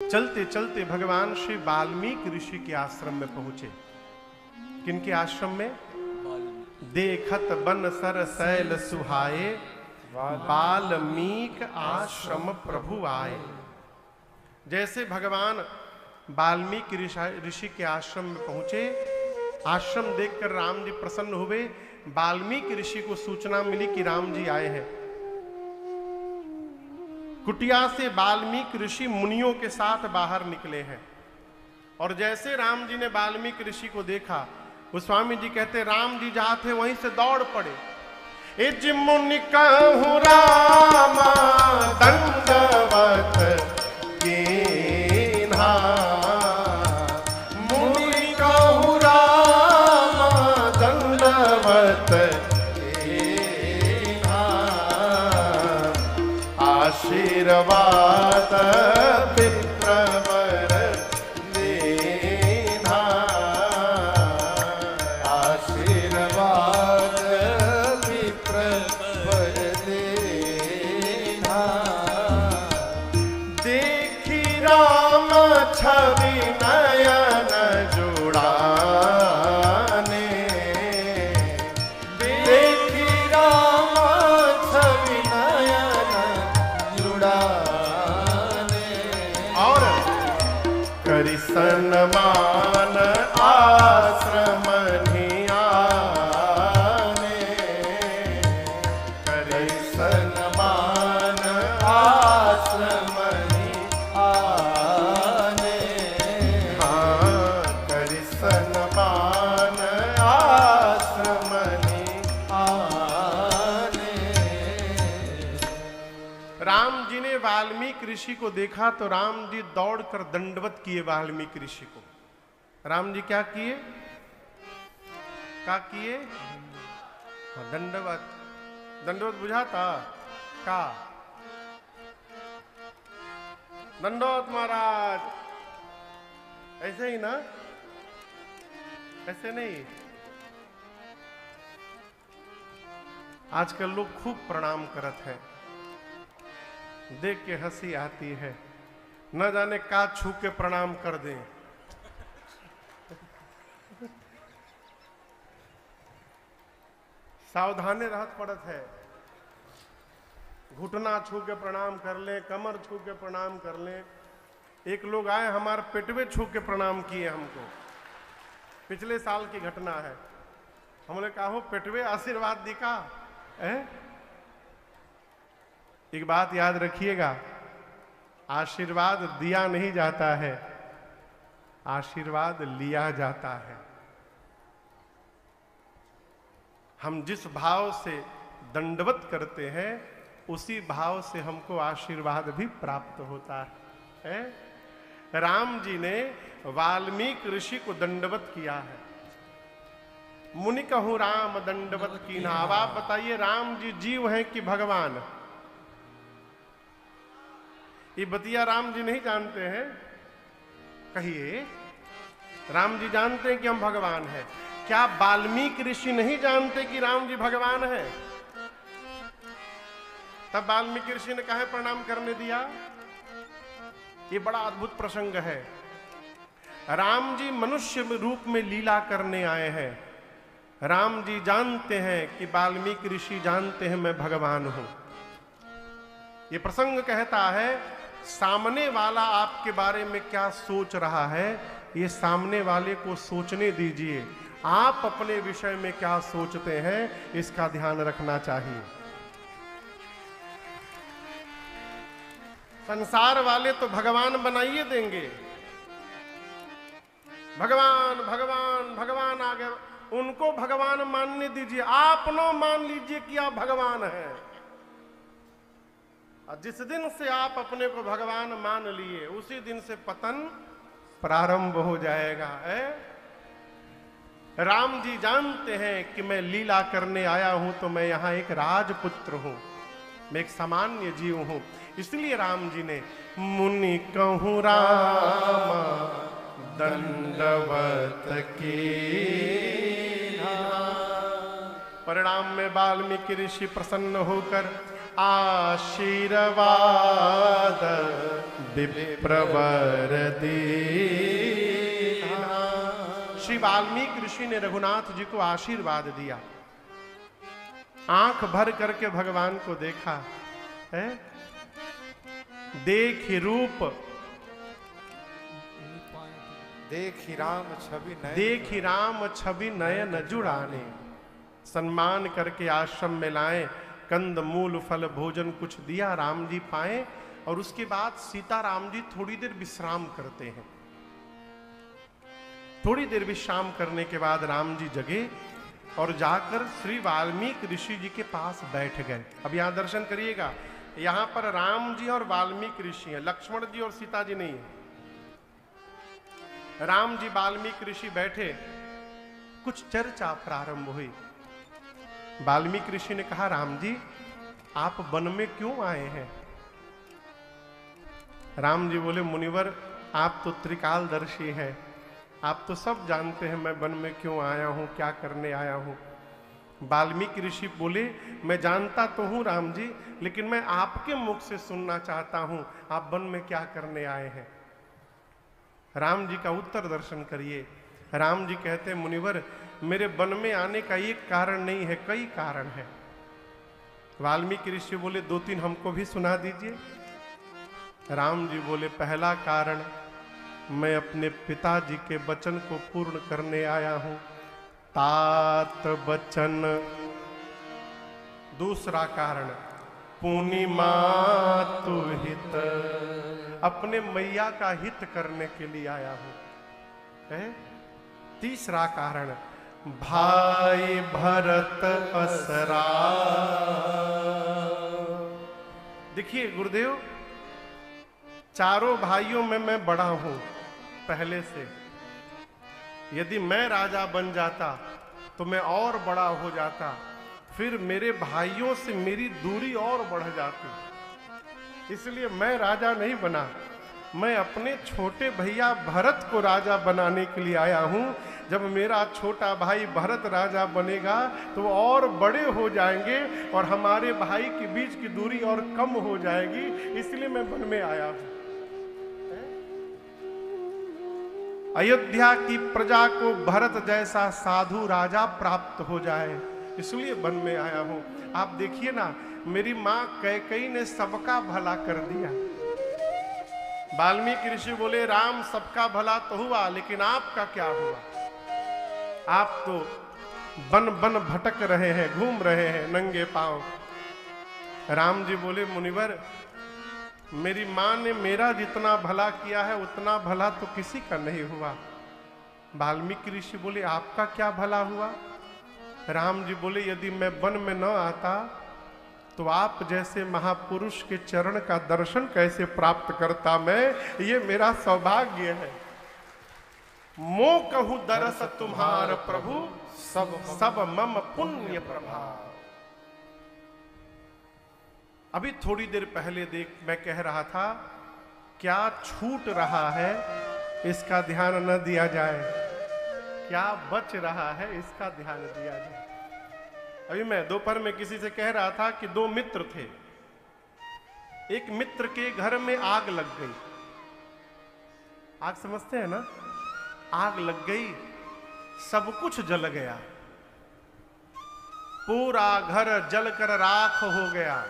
चलते चलते भगवान श्री वाल्मीकि ऋषि के आश्रम में पहुंचे। किनके आश्रम में? देखत बन सर सैल सुहाए, वाल्मीकि आश्रम प्रभु आए। जैसे भगवान वाल्मीकि ऋषि के आश्रम में पहुंचे, आश्रम देखकर राम जी प्रसन्न हुए। वाल्मीकि ऋषि को सूचना मिली कि राम जी आए हैं। कुटिया से वाल्मीकि ऋषि मुनियों के साथ बाहर निकले हैं। और जैसे राम जी ने वाल्मीकि ऋषि को देखा, गोस्वामी जी कहते राम जी जहां थे वहीं से दौड़ पड़े। इज मुनि कहूं रामा दंडवत कीन्हा, मुनि कहूं रामा दंडवत कीन्हा, आशीर्वाद विप्रवर देना, आशीर्वाद विप्रवर देना। देखी राम छवि नयन जुड़ाने, देखी राम छवि नयन जुड़ाने, और करि सन्मान आश्रम नियाने, करि सन्मान आश्रम नियाने, हाँ करि सन्मान आश्रम नियाने। राम जी ने वाल्मीकि ऋषि को देखा तो राम जी दौड़कर दंडवत किए वाल्मीकि ऋषि को। राम जी क्या किए? क्या किए? दंडवत। दंडवत बुझाता का? दंडवत महाराज, ऐसे ही ना? ऐसे नहीं। आजकल लोग खूब प्रणाम करत हैं, देख के हंसी आती है। न जाने का छू के प्रणाम कर दें। सावधानी रहत पड़त है। घुटना छू के प्रणाम कर लें, कमर छू के प्रणाम कर लें। एक लोग आए हमारे पेटवे छू के प्रणाम किए हमको। पिछले साल की घटना है। हमने कहा हो पेटवे आशीर्वाद दिखा है। एक बात याद रखिएगा, आशीर्वाद दिया नहीं जाता है, आशीर्वाद लिया जाता है। हम जिस भाव से दंडवत करते हैं उसी भाव से हमको आशीर्वाद भी प्राप्त होता है। राम जी ने वाल्मीकि ऋषि को दंडवत किया है। मुनि कहूं राम दंडवत कीन्हा। अब आप बताइए राम जी जीव हैं कि भगवान? ये बतिया राम जी नहीं जानते हैं? कहिए, राम जी जानते हैं कि हम भगवान हैं। क्या वाल्मीकि ऋषि नहीं जानते कि राम जी भगवान हैं? तब वाल्मीकि ऋषि ने कहा प्रणाम करने दिया। ये बड़ा अद्भुत प्रसंग है। राम जी मनुष्य रूप में लीला करने आए हैं। राम जी जानते हैं कि वाल्मीकि ऋषि जानते हैं मैं भगवान हूं। ये प्रसंग कहता है सामने वाला आपके बारे में क्या सोच रहा है, ये सामने वाले को सोचने दीजिए। आप अपने विषय में क्या सोचते हैं इसका ध्यान रखना चाहिए। संसार वाले तो भगवान बनाइए देंगे, भगवान भगवान भगवान आ गए, उनको भगवान मानने दीजिए। आप न मान लीजिए कि आप भगवान हैं। और जिस दिन से आप अपने को भगवान मान लिए उसी दिन से पतन प्रारंभ हो जाएगा। राम जी जानते हैं कि मैं लीला करने आया हूं तो मैं यहां एक राजपुत्र हूं, मैं एक सामान्य जीव हूं। इसलिए राम जी ने मुनि कहूं राम दंडवत कीन्हा। परिणाम में वाल्मीकि ऋषि प्रसन्न होकर आशीर्वाद विप्रवर दीना। श्री वाल्मीकि ऋषि ने रघुनाथ जी को आशीर्वाद दिया, आंख भर करके भगवान को देखा है। देखि रूप देखि राम छवि नयन, देखि राम छवि नयन जुड़ाने। सम्मान करके आश्रम में लाए, कंद मूल फल भोजन कुछ दिया, राम जी पाए। और उसके बाद सीता राम जी थोड़ी देर विश्राम करते हैं। थोड़ी देर विश्राम करने के बाद राम जी जगे और जाकर श्री वाल्मीकि ऋषि जी के पास बैठ गए। अब यहां दर्शन करिएगा, यहां पर राम जी और वाल्मीकि ऋषि हैं, लक्ष्मण जी और सीता जी नहीं है। राम जी वाल्मीकि ऋषि बैठे, कुछ चर्चा प्रारंभ हुई। वाल्मीकि ऋषि ने कहा, राम जी आप वन में क्यों आए हैं? राम जी बोले, मुनिवर आप तो त्रिकालदर्शी हैं, आप तो सब जानते हैं मैं वन में क्यों आया हूं, क्या करने आया हूं। वाल्मीकि ऋषि बोले, मैं जानता तो हूं राम जी, लेकिन मैं आपके मुख से सुनना चाहता हूं आप वन में क्या करने आए हैं। राम जी का उत्तर दर्शन करिए। राम जी कहते हैं, मुनिवर मेरे वन में आने का एक कारण नहीं है, कई कारण है। वाल्मीकि ऋषि बोले, दो तीन हमको भी सुना दीजिए। राम जी बोले, पहला कारण मैं अपने पिताजी के वचन को पूर्ण करने आया हूं, तात वचन। दूसरा कारण पुनि मातु हित, अपने मैया का हित करने के लिए आया हूं। तीसरा कारण भाई भरत असरा। देखिए गुरुदेव, चारों भाइयों में मैं बड़ा हूं पहले से। यदि मैं राजा बन जाता तो मैं और बड़ा हो जाता, फिर मेरे भाइयों से मेरी दूरी और बढ़ जाती। इसलिए मैं राजा नहीं बना, मैं अपने छोटे भैया भरत को राजा बनाने के लिए आया हूं। जब मेरा छोटा भाई भरत राजा बनेगा तो वो और बड़े हो जाएंगे और हमारे भाई के बीच की दूरी और कम हो जाएगी, इसलिए मैं वन में आया हूं। अयोध्या की प्रजा को भरत जैसा साधु राजा प्राप्त हो जाए, इसलिए वन में आया हूं। आप देखिए ना, मेरी मां कैकेयी ने सबका भला कर दिया। वाल्मीकि ऋषि बोले, राम सबका भला तो हुआ, लेकिन आपका क्या हुआ? आप तो बन बन भटक रहे हैं, घूम रहे हैं नंगे पांव। राम जी बोले, मुनिवर मेरी मां ने मेरा जितना भला किया है उतना भला तो किसी का नहीं हुआ। वाल्मीकि ऋषि बोले, आपका क्या भला हुआ? राम जी बोले, यदि मैं वन में न आता तो आप जैसे महापुरुष के चरण का दर्शन कैसे प्राप्त करता मैं? ये मेरा सौभाग्य है। मो कहूं दरस तुम्हार प्रभु, सब मम पुण्य प्रभाव। अभी थोड़ी देर पहले मैं कह रहा था, क्या छूट रहा है इसका ध्यान न दिया जाए, क्या बच रहा है इसका ध्यान दिया जाए। अभी मैं दोपहर में किसी से कह रहा था कि दो मित्र थे, एक मित्र के घर में आग लग गई। आग समझते हैं ना? आग लग गई, सब कुछ जल गया, पूरा घर जलकर राख हो गया।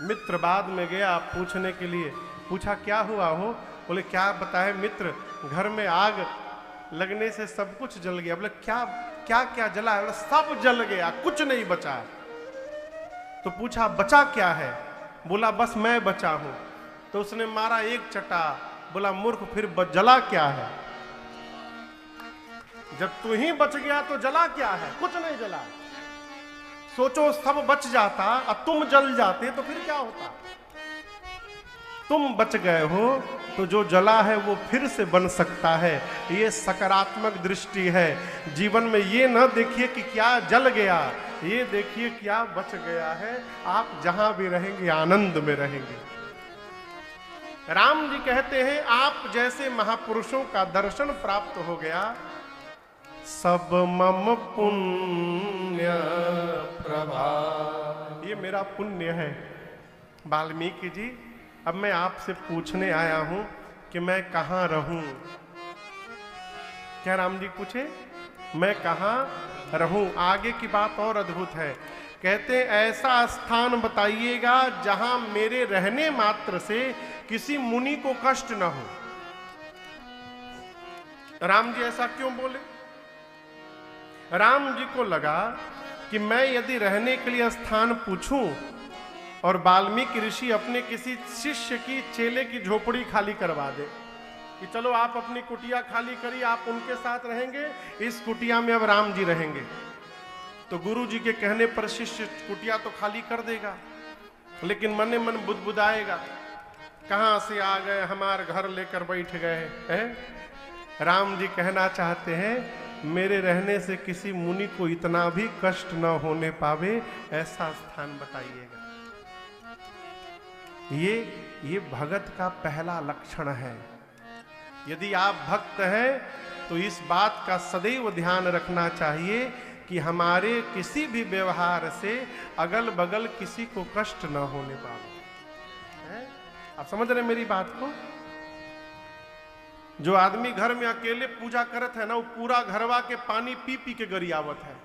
मित्र बाद में गया पूछने के लिए, पूछा क्या हुआ हो? बोले, क्या बताए मित्र, घर में आग लगने से सब कुछ जल गया। बोले, क्या क्या क्या जला है? बोले, सब जल गया, कुछ नहीं बचा। तो पूछा बचा क्या है? बोला, बस मैं बचा हूं। तो उसने मारा एक चटा, बोला, मूर्ख फिर जला क्या है? जब तू ही बच गया तो जला क्या है? कुछ नहीं जला। सोचो सब बच जाता और तुम जल जाते तो फिर क्या होता? तुम बच गए हो तो जो जला है वो फिर से बन सकता है। ये सकारात्मक दृष्टि है। जीवन में ये न देखिए कि क्या जल गया, ये देखिए क्या बच गया है। आप जहां भी रहेंगे आनंद में रहेंगे। राम जी कहते हैं, आप जैसे महापुरुषों का दर्शन प्राप्त हो गया सब मम पुण्य प्रभाव। ये मेरा पुण्य है। वाल्मीकि जी, अब मैं आपसे पूछने आया हूं कि मैं कहां रहूं। क्या राम जी पूछे? मैं कहां रहूं। आगे की बात और अद्भुत है। कहते ऐसा स्थान बताइएगा जहां मेरे रहने मात्र से किसी मुनि को कष्ट न हो। राम जी ऐसा क्यों बोले? राम जी को लगा कि मैं यदि रहने के लिए स्थान पूछूं और वाल्मीकि ऋषि अपने किसी शिष्य की, चेले की झोपड़ी खाली करवा दे कि चलो आप अपनी कुटिया खाली करिए, आप उनके साथ रहेंगे, इस कुटिया में अब राम जी रहेंगे, तो गुरु जी के कहने पर शिष्य कुटिया तो खाली कर देगा, लेकिन मन मन बुदबुदाएगा, कहां से आ गए, हमारे घर लेकर बैठ गए हैं। राम जी कहना चाहते हैं मेरे रहने से किसी मुनि को इतना भी कष्ट न होने पावे, ऐसा स्थान बताइएगा। ये भगत का पहला लक्षण है। यदि आप भक्त हैं तो इस बात का सदैव ध्यान रखना चाहिए कि हमारे किसी भी व्यवहार से अगल बगल किसी को कष्ट न होने पावे। आप समझ रहे मेरी बात को? जो आदमी घर में अकेले पूजा करत है ना, वो पूरा घरवा के पानी पी पी के गरियावत है।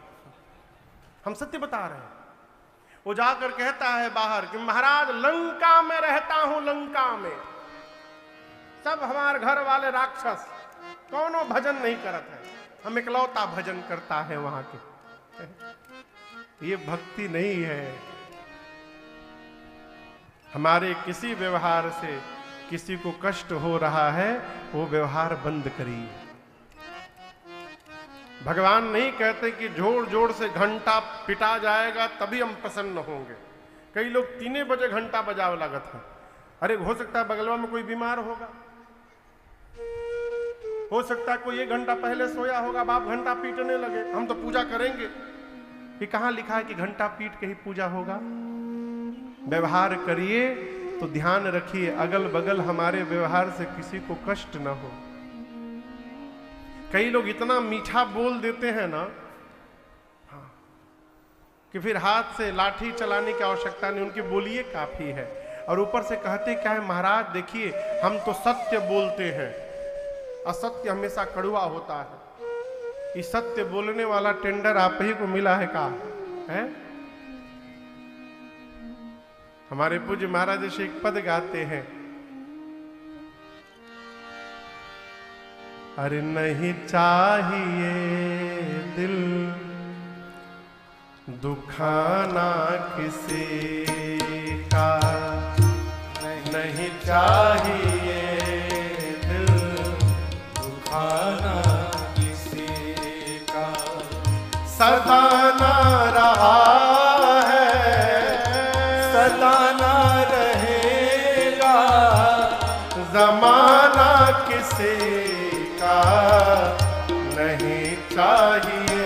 हम सत्य बता रहे हैं। वो जाकर कहता है बाहर कि महाराज लंका में रहता हूं, लंका में सब हमारे घर वाले राक्षस, कौनो भजन नहीं करत है, हम इकलौता भजन करता है वहां के। ये भक्ति नहीं है। हमारे किसी व्यवहार से किसी को कष्ट हो रहा है, वो व्यवहार बंद करिए। भगवान नहीं कहते कि जोर जोर से घंटा पिटा जाएगा तभी हम प्रसन्न होंगे। कई लोग 3 बजे घंटा बजाव लागत है। अरे हो सकता है बगलवा में कोई बीमार होगा, हो सकता है कोई 1 घंटा पहले सोया होगा, बाप घंटा पीटने लगे, हम तो पूजा करेंगे। ये कहां लिखा है कि घंटा पीट के ही पूजा होगा? व्यवहार करिए तो ध्यान रखिए अगल बगल हमारे व्यवहार से किसी को कष्ट ना हो। कई लोग इतना मीठा बोल देते हैं ना कि फिर हाथ से लाठी चलाने की आवश्यकता नहीं, उनकी बोलिए काफी है। और ऊपर से कहते क्या है, महाराज देखिए हम तो सत्य बोलते हैं, असत्य हमेशा कड़वा होता है। इस सत्य बोलने वाला टेंडर आप ही को मिला है का है? हमारे पूज्य महाराज जी एक पद गाते हैं, अरे नहीं चाहिए दिल दुखाना किसी का, नहीं चाहिए दिल दुखाना किसी का, सदा ना रहा सदा ना रहेगा जमाना किसी का, नहीं चाहिए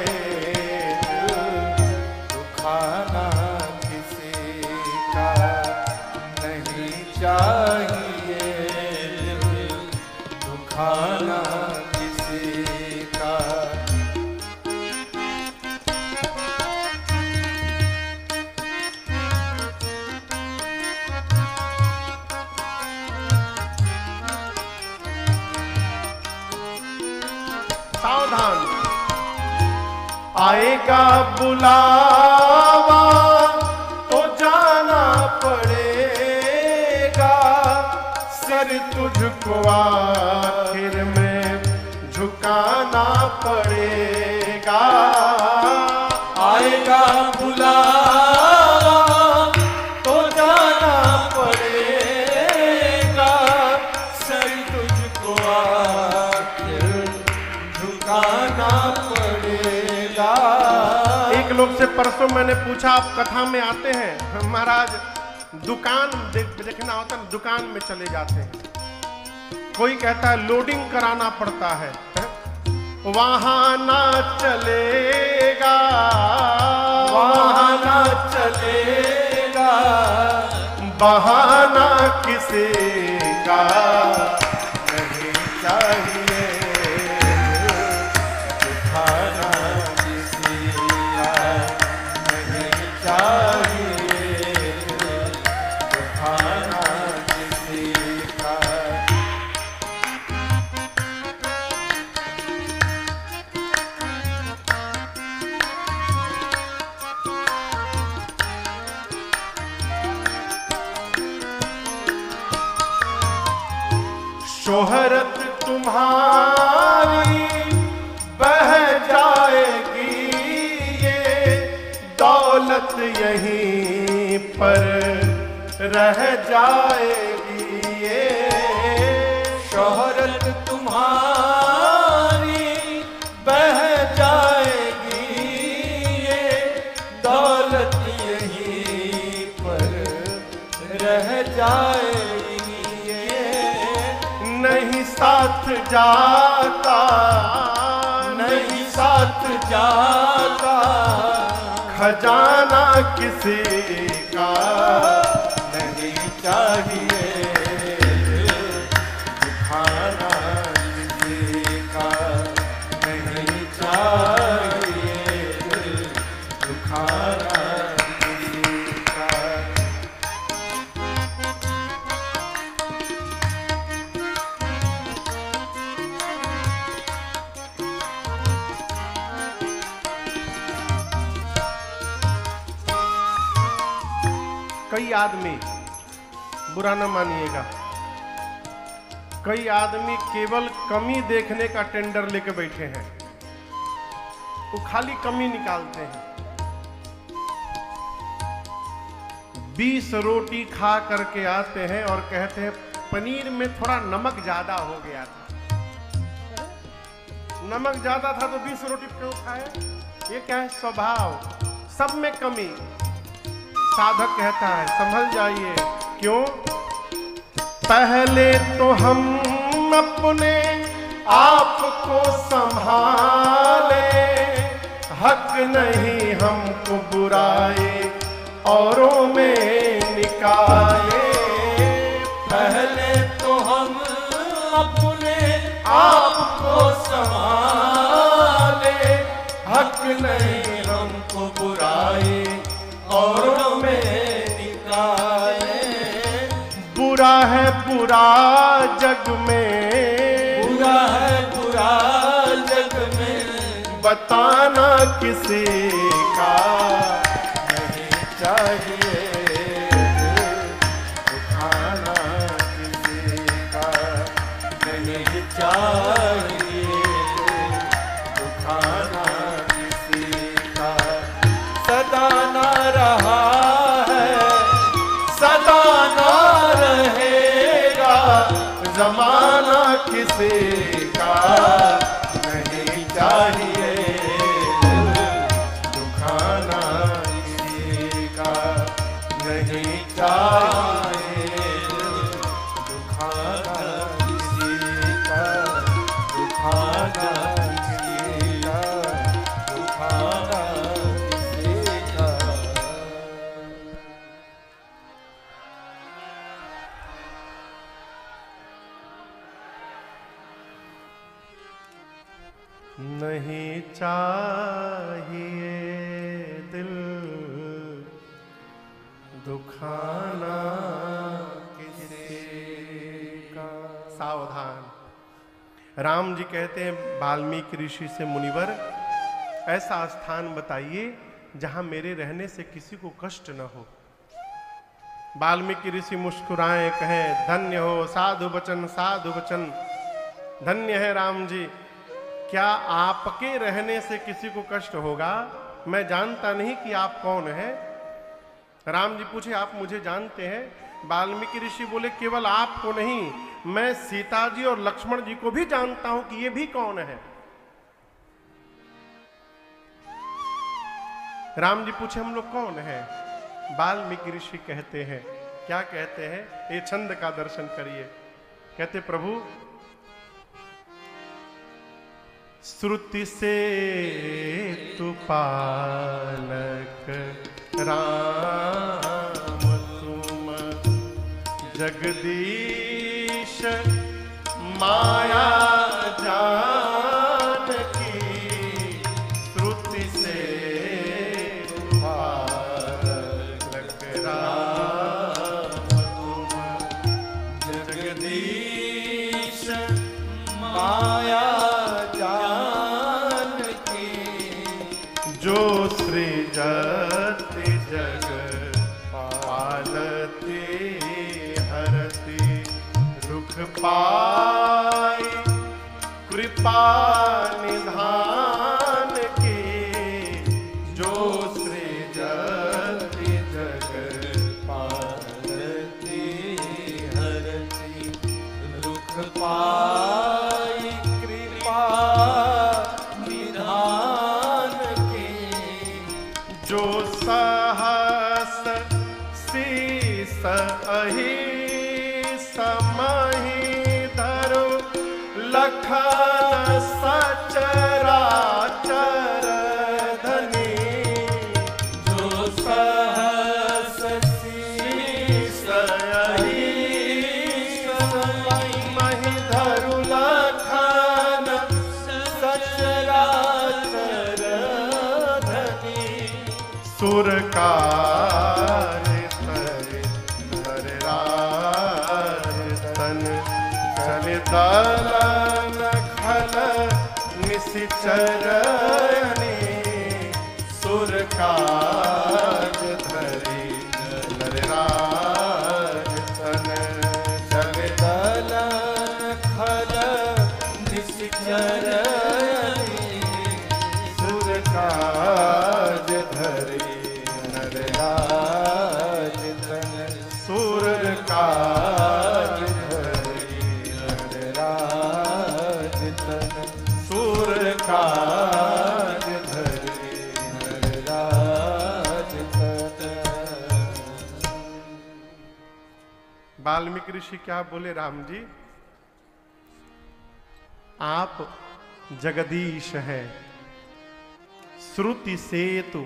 दुखाना किसी का, नहीं चाहिए दुखाना किसी का। सावधान, आएगा बुलावा तो जाना पड़ेगा, सर तुझको आखिर में झुकाना पड़ेगा। आएगा बुलावा तो जाना पड़ेगा, सर तुझको आखिर झुकाना पड़ेगा। एक लोग से परसों मैंने पूछा, आप कथा में आते हैं? महाराज दुकान देखना होता है, दुकान में चले जाते हैं। कोई कहता है लोडिंग कराना पड़ता है, वहां ना चलेगा, वहां ना चलेगा, बहाना किसी का नहीं चाहिए दुखाना शोहरत तुम्हारी बह जाएगी, ये दौलत यहीं पर रह जाएगी, ये शोहरत तुम्हारी बह जाएगी, ये दौलत यहीं पर रह जाएगी, ये नहीं साथ जाता, नहीं साथ जाता खजाना किसी का नहीं चाहिए, दिखाना किसी का नहीं चाहिए, दिखाना किसी का। कई आदमी, बुरा न मानिएगा, कई आदमी केवल कमी देखने का टेंडर लेके बैठे हैं, वो खाली कमी निकालते हैं। 20 रोटी खा करके आते हैं और कहते हैं पनीर में थोड़ा नमक ज्यादा हो गया था। नमक ज्यादा था तो 20 रोटी क्यों खाए? ये क्या है? स्वभाव, सब में कमी। साधक कहता है संभल जाइए। क्यों? पहले तो हम अपने आप को संभाले, हक नहीं हमको बुराई औरों में निकाले। पहले तो हम अपने आप को संभाले, हक नहीं हमको बुराई औरों में निकाले। बुरा है बुरा जग में, बुरा है बुरा जग में बताना किसी का नहीं चाहिए, दिखाना किसी का नहीं चाहिए, दिखाना किसी का। सदा ना रहा है, सदा ना रहेगा, जमाना किसी का नहीं चाहिए, दुखाना किसी का नहीं चाहिए, दुखाना किसी का, दुखाना किसी का, दुखाना किसी का। नहीं चाहिए दिल दुखाना किसी का। सावधान। राम जी कहते हैं वाल्मीकि ऋषि से, मुनिवर ऐसा स्थान बताइए जहां मेरे रहने से किसी को कष्ट न हो। वाल्मीकि ऋषि मुस्कुराए, कहे धन्य हो साधु वचन, साधु वचन। धन्य है राम जी, क्या आपके रहने से किसी को कष्ट होगा? मैं जानता नहीं कि आप कौन हैं। राम जी पूछे, आप मुझे जानते हैं? वाल्मीकि ऋषि बोले, केवल आपको नहीं, मैं सीता जी और लक्ष्मण जी को भी जानता हूं कि ये भी कौन है। राम जी पूछे, हम लोग कौन हैं? वाल्मीकि ऋषि कहते हैं, क्या कहते हैं? ये छंद का दर्शन करिए। कहते, प्रभु श्रुति से तु पालक राम तुम, जगदीश माया जानकी, श्रुति से तु पालक राम तुम, जगदीश माया जो सृजति जग पालती हरति रुख पा कृपा निधान की, जो सृजति जगत पालती हरती दुख पाई कृपा निधान की, जो सहस शीस अहिस मही धरो, लखन सचराचर धनी, जो सहस शीस अहिस मही धरु लखन सचराचर धनी, सुर कार्य नर राज तन, चल दलन खल निशिचरनी, सुर काज धरि नर राज तन, चल दलन खल निशिचरनी, सुर काज धरि नर राज तन, सुर काज धरि नर राज तन, सुर काज धरि नर राज तन। वाल्मीकि ऋषि क्या बोले राम जी, आप जगदीश हैं, श्रुति सेतु,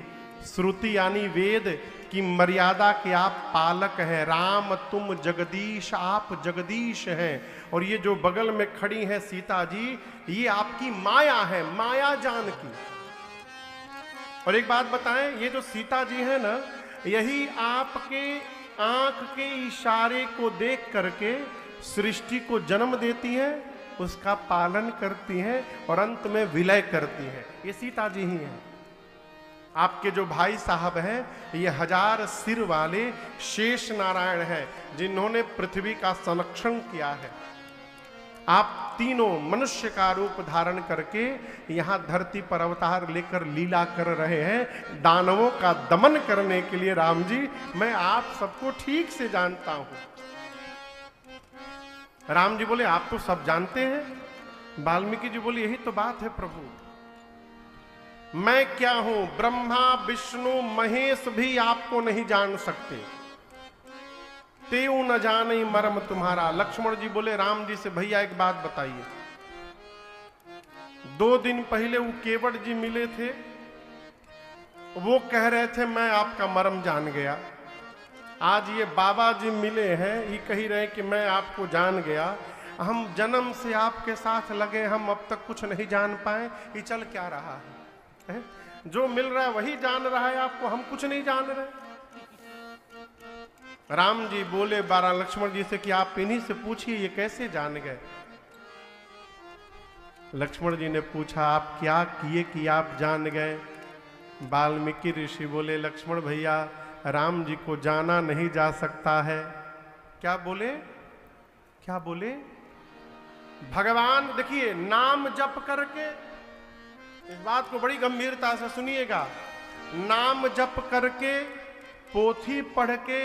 श्रुति यानी वेद की मर्यादा के आप पालक हैं। राम तुम जगदीश, आप जगदीश हैं। और ये जो बगल में खड़ी है सीता जी, ये आपकी माया है, माया जानकी। और एक बात बताएं, ये जो सीता जी है ना, यही आपके आंख के इशारे को देख करके सृष्टि को जन्म देती है, उसका पालन करती हैं और अंत में विलय करती हैं। ये सीता जी ही हैं। आपके जो भाई साहब हैं, ये 1000 सिर वाले शेष नारायण हैं, जिन्होंने पृथ्वी का संरक्षण किया है। आप तीनों मनुष्य का रूप धारण करके यहां धरती पर अवतार लेकर लीला कर रहे हैं, दानवों का दमन करने के लिए। राम जी, मैं आप सबको ठीक से जानता हूं। राम जी बोले, आप तो सब जानते हैं। वाल्मीकि जी बोले, यही तो बात है प्रभु, मैं क्या हूं, ब्रह्मा विष्णु महेश भी आपको नहीं जान सकते, तेऊ न जाने मर्म तुम्हारा। लक्ष्मण जी बोले राम जी से, भैया एक बात बताइए, 2 दिन पहले वो केवट जी मिले थे, वो कह रहे थे मैं आपका मर्म जान गया। आज ये बाबा जी मिले हैं, ये कह रहे हैं कि मैं आपको जान गया। हम जन्म से आपके साथ लगे, हम अब तक कुछ नहीं जान पाए। ये चल क्या रहा है? जो मिल रहा है वही जान रहा है आपको, हम कुछ नहीं जान रहे। राम जी बोले 12 लक्ष्मण जी से कि आप इन्हीं से पूछिए ये कैसे जान गए। लक्ष्मण जी ने पूछा, आप क्या किए कि आप जान गए? वाल्मीकि ऋषि बोले, लक्ष्मण भैया, राम जी को जाना नहीं जा सकता है। क्या बोले? क्या बोले? भगवान, देखिए, नाम जप करके, इस बात को बड़ी गंभीरता से सुनिएगा, नाम जप करके, पोथी पढ़ के,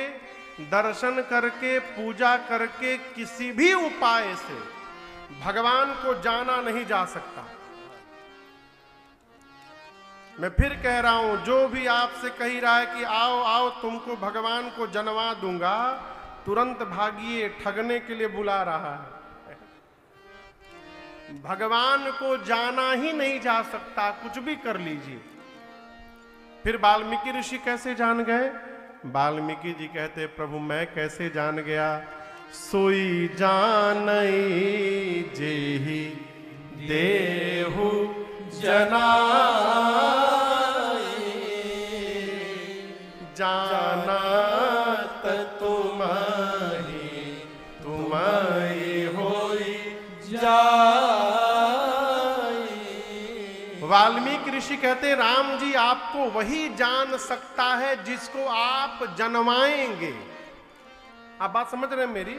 दर्शन करके, पूजा करके, किसी भी उपाय से भगवान को जाना नहीं जा सकता। मैं फिर कह रहा हूं, जो भी आपसे कह रहा है कि आओ आओ तुमको भगवान को जनवा दूंगा, तुरंत भागिए, ठगने के लिए बुला रहा है। भगवान को जाना ही नहीं जा सकता, कुछ भी कर लीजिए। फिर वाल्मीकि ऋषि कैसे जान गए? वाल्मीकि जी कहते, प्रभु मैं कैसे जान गया? सोई जानई जेहि देहु जनाई, जानत तुम्हि तुम्हि होई जाई। वाल्मीकि ऋषि कहते, राम जी आपको वही जान सकता है जिसको आप जनवाएंगे। आप बात समझ रहे हैं मेरी?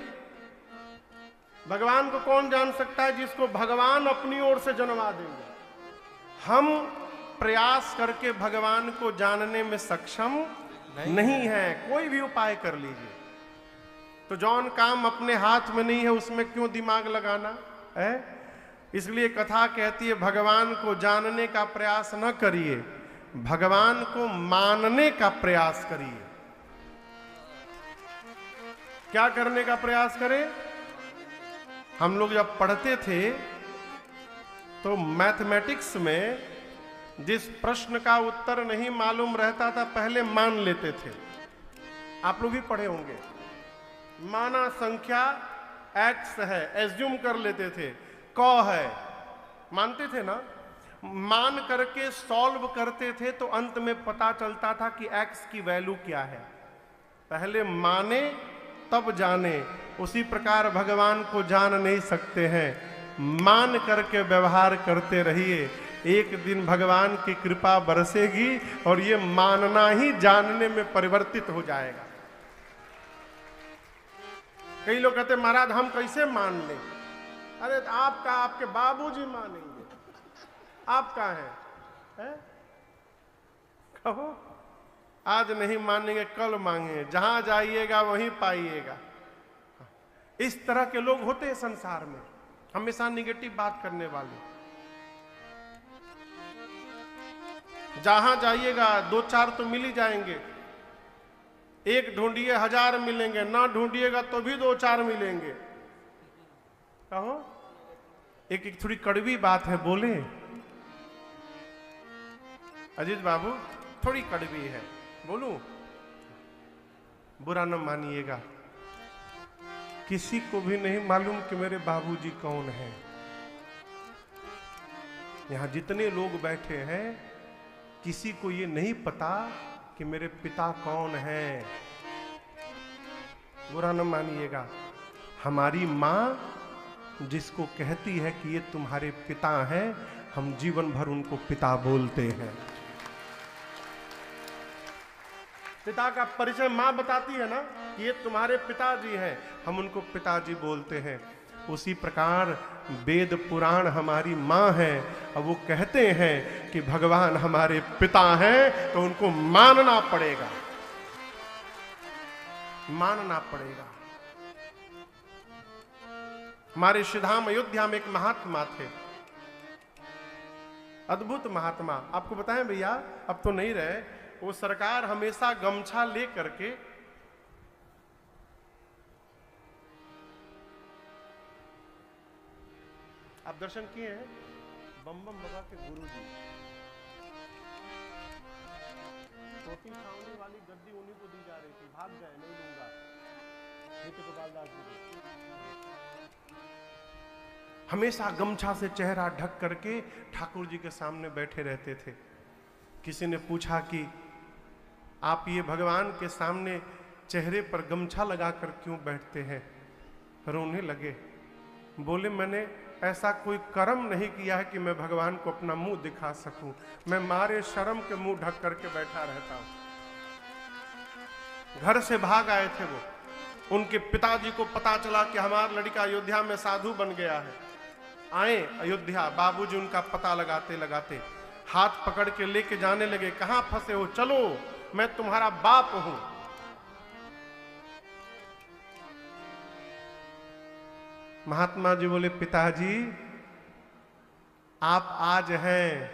भगवान को कौन जान सकता है? जिसको भगवान अपनी ओर से जन्मा देंगे। हम प्रयास करके भगवान को जानने में सक्षम नहीं है। कोई भी उपाय कर लीजिए, तो जौन काम अपने हाथ में नहीं है उसमें क्यों दिमाग लगाना है? इसलिए कथा कहती है भगवान को जानने का प्रयास न करिए, भगवान को मानने का प्रयास करिए। क्या करने का प्रयास करें? हम लोग जब पढ़ते थे तो मैथमेटिक्स में जिस प्रश्न का उत्तर नहीं मालूम रहता था पहले मान लेते थे। आप लोग भी पढ़े होंगे। माना संख्या x है, एज्यूम कर लेते थे, क है, मानते थे ना। मान करके सॉल्व करते थे तो अंत में पता चलता था कि x की वैल्यू क्या है। पहले माने तब जाने। उसी प्रकार भगवान को जान नहीं सकते हैं, मान करके व्यवहार करते रहिए। एक दिन भगवान की कृपा बरसेगी और ये मानना ही जानने में परिवर्तित हो जाएगा। कई लोग कहते महाराज हम कैसे मान लें? अरे आपका आपके बाबूजी मानेंगे, आप कहाँ हैं? कहो आज नहीं मानेंगे कल मांगे, जहां जाइएगा वहीं पाइएगा। इस तरह के लोग होते हैं संसार में, हमेशा निगेटिव बात करने वाले। जहां जाइएगा दो चार तो मिल ही जाएंगे। एक ढूंढिए 1000 मिलेंगे, ना ढूंढिएगा तो भी 2-4 मिलेंगे। कहो एक थोड़ी कड़वी बात है, बोले अजीत बाबू, थोड़ी कड़वी है, बोलूं? बुरा न मानिएगा। किसी को भी नहीं मालूम कि मेरे बाबूजी कौन है। यहां जितने लोग बैठे हैं किसी को ये नहीं पता कि मेरे पिता कौन है। बुरा न मानिएगा। हमारी माँ जिसको कहती है कि ये तुम्हारे पिता हैं, हम जीवन भर उनको पिता बोलते हैं। पिता का परिचय माँ बताती है ना कि ये तुम्हारे पिताजी हैं, हम उनको पिताजी बोलते हैं। उसी प्रकार वेद पुराण हमारी माँ है और वो कहते हैं कि भगवान हमारे पिता हैं, तो उनको मानना पड़ेगा, मानना पड़ेगा। हमारे श्रीधाम अयोध्या में एक महात्मा थे, अद्भुत महात्मा। आपको बताएं भैया, अब तो नहीं रहे, वो सरकार हमेशा गमछा ले करके आप दर्शन किए हैं बम बम बाबा के गुरु जी, छोटी छावनी वाली गद्दी उन्हीं को दी जा रही थी, भाग गए, नहीं लूंगा, नित्य गोपाल दास जी। हमेशा गमछा से चेहरा ढक करके ठाकुर जी के सामने बैठे रहते थे। किसी ने पूछा कि आप ये भगवान के सामने चेहरे पर गमछा लगाकर क्यों बैठते हैं? रोने लगे, बोले मैंने ऐसा कोई कर्म नहीं किया है कि मैं भगवान को अपना मुंह दिखा सकूं, मैं मारे शर्म के मुंह ढक करके बैठा रहता हूं। घर से भाग आए थे वो, उनके पिताजी को पता चला कि हमारा लड़का अयोध्या में साधु बन गया है। आए अयोध्या, बाबूजी उनका पता लगाते लगाते हाथ पकड़ के लेके जाने लगे, कहां फंसे हो, चलो मैं तुम्हारा बाप हूं। महात्मा जी बोले पिताजी आप आज हैं,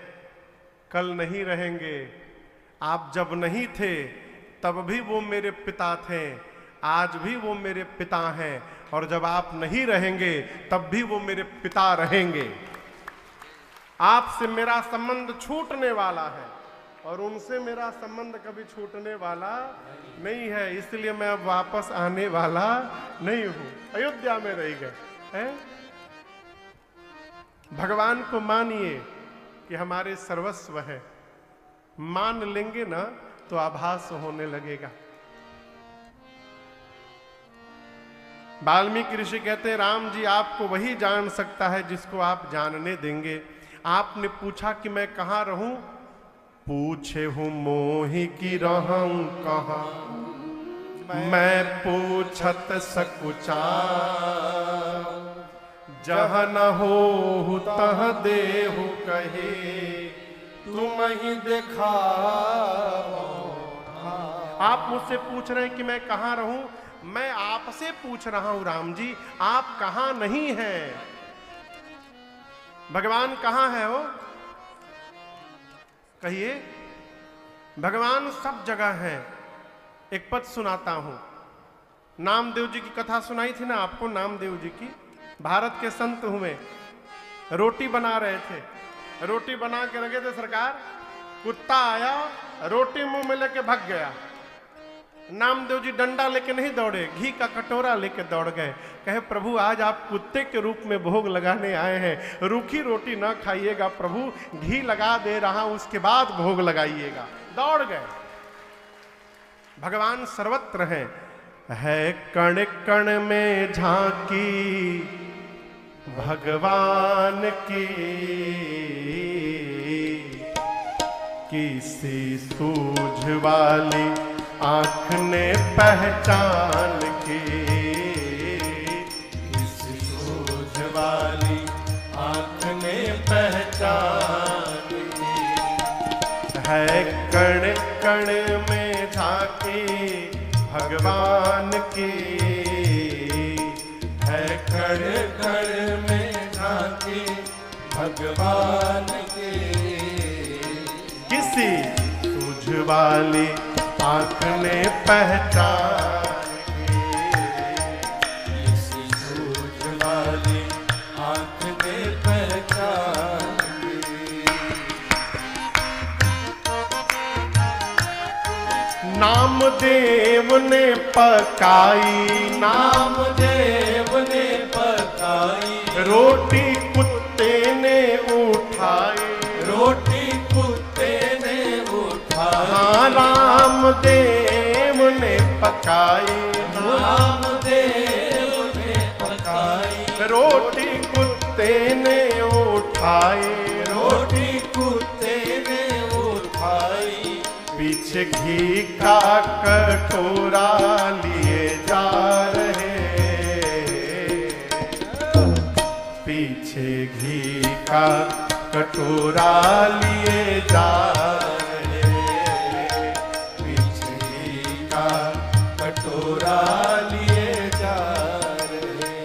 कल नहीं रहेंगे। आप जब नहीं थे तब भी वो मेरे पिता थे, आज भी वो मेरे पिता हैं, और जब आप नहीं रहेंगे तब भी वो मेरे पिता रहेंगे। आपसे मेरा संबंध छूटने वाला है और उनसे मेरा संबंध कभी छूटने वाला नहीं है, इसलिए मैं अब वापस आने वाला नहीं हूं। अयोध्या में रह गए हैं। भगवान को मानिए कि हमारे सर्वस्व है, मान लेंगे ना तो आभास होने लगेगा। वाल्मीकि ऋषि कहते हैं राम जी आपको वही जान सकता है जिसको आप जानने देंगे। आपने पूछा कि मैं कहाँ रहूं, पूछे हूं मोहि की रहूं कहाँ, मैं पूछत सकुचा, जहाँ न हो तह देहु कहे, तुम ही दिखाओ। आप मुझसे पूछ रहे हैं कि मैं कहाँ रहूं, मैं आपसे पूछ रहा हूं राम जी, आप कहाँ नहीं हैं? भगवान कहाँ है वो? कहिए। भगवान सब जगह है। एक पद सुनाता हूं। नामदेव जी की कथा सुनाई थी ना आपको, नामदेव जी की। भारत के संत हुए, रोटी बना रहे थे, रोटी बना के रखे थे सरकार, कुत्ता आया, रोटी मुंह में लेके भाग गया। नामदेव जी डंडा लेके नहीं दौड़े, घी का कटोरा लेके दौड़ गए। कहे प्रभु आज आप कुत्ते के रूप में भोग लगाने आए हैं, रूखी रोटी ना खाइएगा प्रभु, घी लगा दे रहा हूं उसके बाद भोग लगाइएगा। दौड़ गए। भगवान सर्वत्र है कण कण में झांकी भगवान की, किसी सूझ वाली आंख ने पहचान की, किसी सूझ वाली आंख ने पहचान की। है कण कण में झांकी भगवान की, है कण कण में झांकी भगवान की। किसी सूझ वाली आंख ने पहचान की, किसी सूझ वाली आंख ने पहचान की। नामदेव ने पकाई, नामदेव ने पकाई, रोटी कुत्ते ने उठाई, रोटी कुत्ते ने उठाई। हाँ रामदेव ने पकाई, रामदेव ने पकाई, रोटी कुत्ते ने उठाई, रोटी कुत्ते ने उठाई। पीछे घी का कटोरा लिए जा रहे, पीछे घी का कटोरा लिए जा रहे, पीछे घी का कटोरा लिए जा रहे।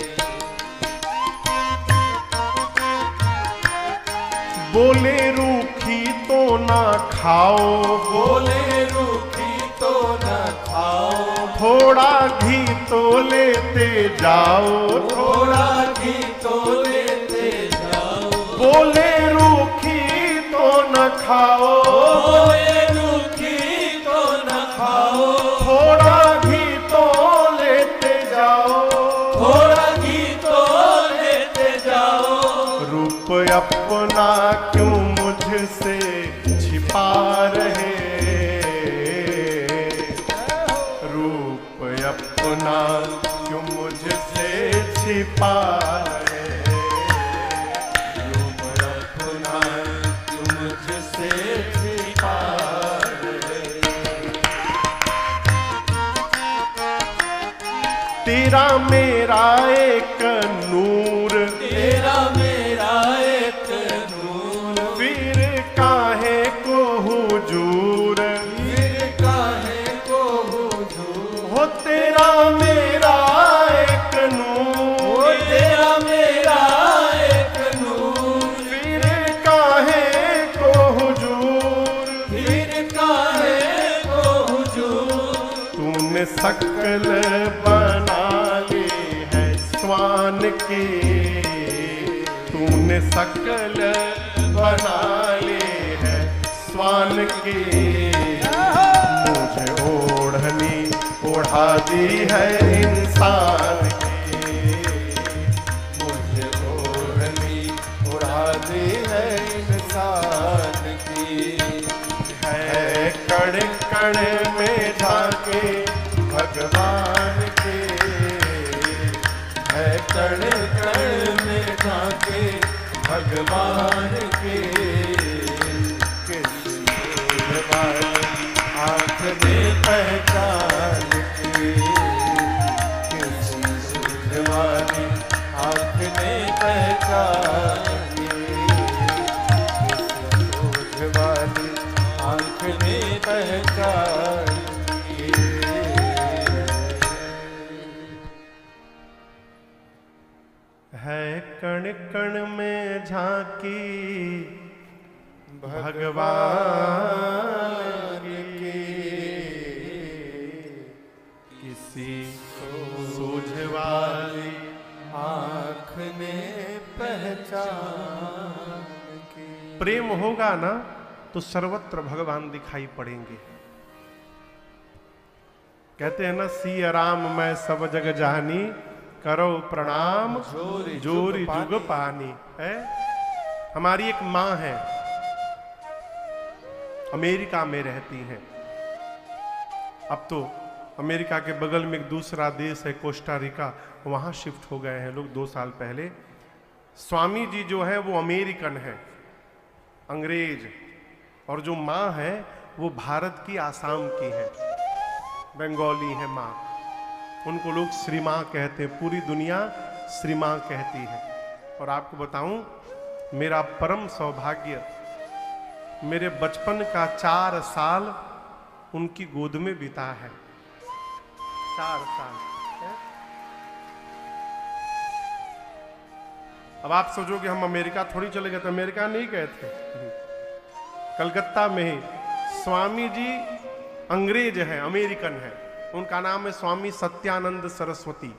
बोले रूखी तो ना खाओ, बोले रूखी तो न खाओ, थोड़ा घी तो लेते जाओ, थोड़ा घी तो लेते जाओ। बोले रूखी तो न खाओ, बोले रूखी तो न खाओ, थोड़ा घी तो लेते जाओ, थोड़ा घी तो लेते जाओ। रूप अपना क्यों मुझसे छिपा रहे, रूप अपना क्यों मुझसे छिपा रहे, रूप अपना क्यों मुझसे छिपा रहे। तेरा मेरा एक नूर, तेरा मेरा एक नूर, फिर काहे को हुजूर, फिर काहे को हुजूर। हो तेरा मेरा एक नूर, तेरा मेरा एक नूर, फिर काहे को हुजूर, फिर काहे को हुजूर। तूने शकल बना ली है स्वान की, तूने शकल बना ली है स्वान की, मुझे ओढ़नी ओढ़ा दी है इंसान की, मुझे ओढ़नी उड़ा दी है इंसान की। है कण कण में झांके भगवान के, है कण कण में झांके भगवान के। किसी आँख ने पहचान की, किसी वाली आँख ने पहचान पहचान के, सोझ वाली आंख ने पहचान के। है कण कण में झांकी भगवान की, किसी सूझ वाली आँख ने पहचान की। प्रेम होगा ना तो सर्वत्र भगवान दिखाई पड़ेंगे। कहते हैं ना, सिया राम मैं सब जग जानी, करो प्रणाम जोरी जोरी जुग जुग पानी। है हमारी एक माँ है, अमेरिका में रहती हैं। अब तो अमेरिका के बगल में एक दूसरा देश है कोस्टा रिका, वहां शिफ्ट हो गए हैं लोग 2 साल पहले। स्वामी जी जो है वो अमेरिकन है, अंग्रेज, और जो माँ है वो भारत की आसाम की है, बंगाली है माँ। उनको लोग श्री माँ कहते हैं, पूरी दुनिया श्री माँ कहती है। और आपको बताऊं, मेरा परम सौभाग्य, मेरे बचपन का 4 साल उनकी गोद में बीता है। 4 साल। अब आप सोचोगे हम अमेरिका थोड़ी चले गए थे, अमेरिका नहीं गए थे, कलकत्ता में ही। स्वामी जी अंग्रेज हैं, अमेरिकन हैं। उनका नाम है स्वामी सत्यानंद सरस्वती।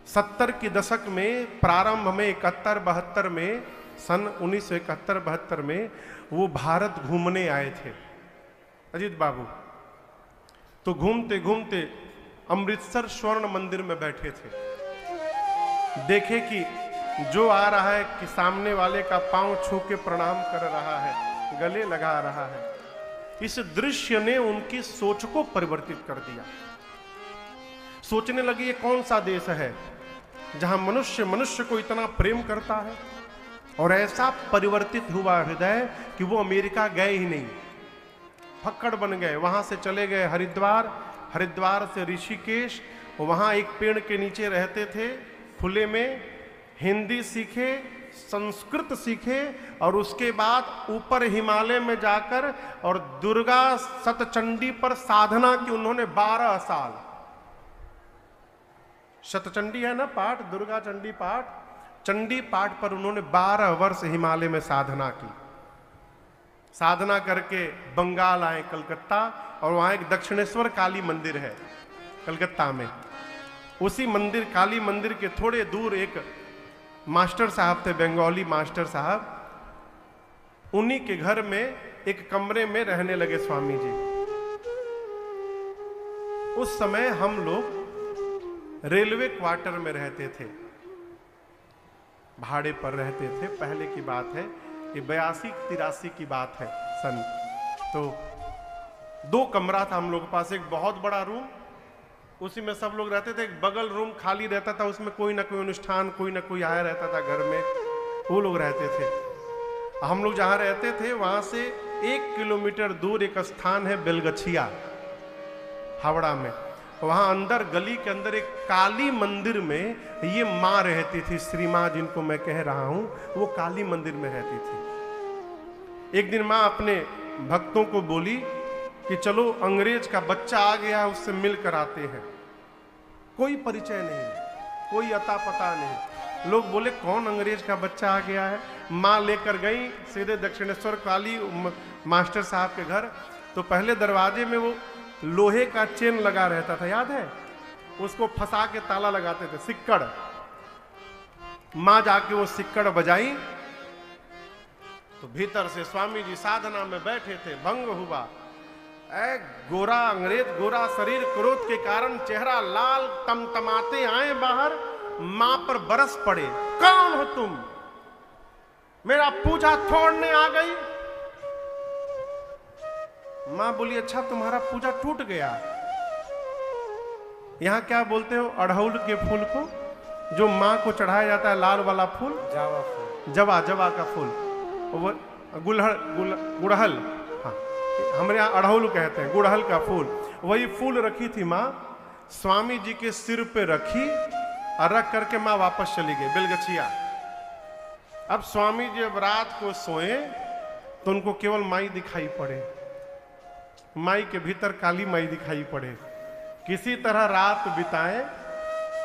70 के दशक में, प्रारंभ में 71-72 में, सन 1971-72 में वो भारत घूमने आए थे, अजीत बाबू। तो घूमते घूमते अमृतसर स्वर्ण मंदिर में बैठे थे। देखे कि जो आ रहा है कि सामने वाले का पांव छू के प्रणाम कर रहा है, गले लगा रहा है। इस दृश्य ने उनकी सोच को परिवर्तित कर दिया। सोचने लगे ये कौन सा देश है जहां मनुष्य मनुष्य को इतना प्रेम करता है। और ऐसा परिवर्तित हुआ हृदय कि वो अमेरिका गए ही नहीं, फक्कड़ बन गए। वहां से चले गए हरिद्वार, हरिद्वार से ऋषिकेश, वहां एक पेड़ के नीचे रहते थे खुले में, हिंदी सीखे, संस्कृत सीखे, और उसके बाद ऊपर हिमालय में जाकर और दुर्गा सतचंडी पर साधना की उन्होंने 12 साल। शतचंडी है ना पाठ, दुर्गा चंडी पाठ, चंडी पाठ पर उन्होंने 12 वर्ष हिमालय में साधना की। साधना करके बंगाल आए, कलकत्ता, और वहां एक दक्षिणेश्वर काली मंदिर है कलकत्ता में। उसी मंदिर, काली मंदिर के थोड़े दूर एक मास्टर साहब थे, बंगाली मास्टर साहब। उन्हीं के घर में एक कमरे में रहने लगे स्वामी जी। उस समय हम लोग रेलवे क्वार्टर में रहते थे, भाड़े पर रहते थे। पहले की बात है, ये 82-83 की बात है सन। तो 2 कमरा था हम लोग के पास, एक बहुत बड़ा रूम, उसी में सब लोग रहते थे। एक बगल रूम खाली रहता था, उसमें कोई ना कोई अनुष्ठान, कोई ना कोई आया रहता था घर में, वो लोग रहते थे। हम लोग जहाँ रहते थे वहाँ से 1 किलोमीटर दूर एक स्थान है बेलगछिया, हावड़ा में। वहाँ अंदर गली के अंदर एक काली मंदिर में ये माँ रहती थी, श्री माँ जिनको मैं कह रहा हूँ, वो काली मंदिर में रहती थी। एक दिन माँ अपने भक्तों को बोली कि चलो अंग्रेज का बच्चा आ गया है, उससे मिल कर आते हैं। कोई परिचय नहीं, कोई अता पता नहीं। लोग बोले कौन अंग्रेज का बच्चा आ गया है। माँ लेकर गई सीधे दक्षिणेश्वर काली मास्टर साहब के घर। तो पहले दरवाजे में वो लोहे का चेन लगा रहता था, याद है, उसको फंसा के ताला लगाते थे, सिक्कड़। माँ जाके वो सिक्कड़ बजाई तो भीतर से स्वामी जी साधना में बैठे थे, भंग हुआ। गोरा अंग्रेज, गोरा शरीर, क्रोध के कारण चेहरा लाल, तमतमाते आए बाहर, मां पर बरस पड़े। कौन हो तुम? मेरा पूजा तोड़ने आ गई। मां बोली अच्छा तुम्हारा पूजा टूट गया। यहां क्या बोलते हो अड़हुल के फूल को, जो मां को चढ़ाया जाता है, लाल वाला फूल, जावा फूल, जवा का फूल, वो गुड़हल, हाँ हमारे यहाँ अड़हुल कहते हैं, गुड़हल का फूल। वही फूल रखी थी माँ, स्वामी जी के सिर पे रखी और रख करके माँ वापस चली गई बेलगछिया। अब स्वामी जी अब रात को सोए तो उनको केवल माई दिखाई पड़े, माई के भीतर काली माई दिखाई पड़े। किसी तरह रात बिताए,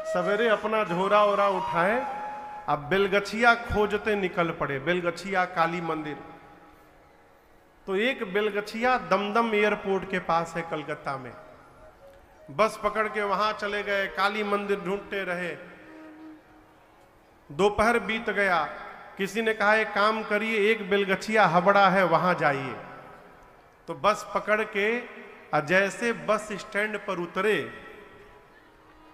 सवेरे अपना झोरा ओरा उठाए, अब बेलगछिया खोजते निकल पड़े, बेलगछिया काली मंदिर। तो एक बेलगछिया दमदम एयरपोर्ट के पास है कलकत्ता में, बस पकड़ के वहां चले गए, काली मंदिर ढूंढते रहे। दोपहर बीत गया, किसी ने कहा एक काम करिए, एक बेलगछिया हबड़ा है वहां जाइए। तो बस पकड़ के जैसे बस स्टैंड पर उतरे,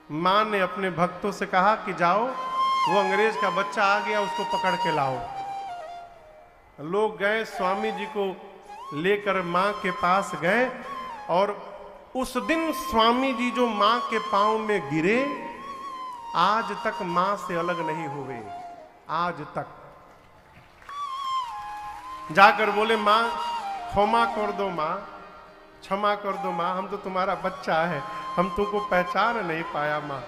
मां ने अपने भक्तों से कहा कि जाओ वो अंग्रेज का बच्चा आ गया, उसको पकड़ के लाओ। लोग गए, स्वामी जी को लेकर मां के पास गए और उस दिन स्वामी जी जो मां के पांव में गिरे, आज तक मां से अलग नहीं हुए, आज तक। जाकर बोले मां क्षमा कर दो, मां क्षमा कर दो मां, हम तो तुम्हारा बच्चा है, हम तुमको पहचान नहीं पाया मां।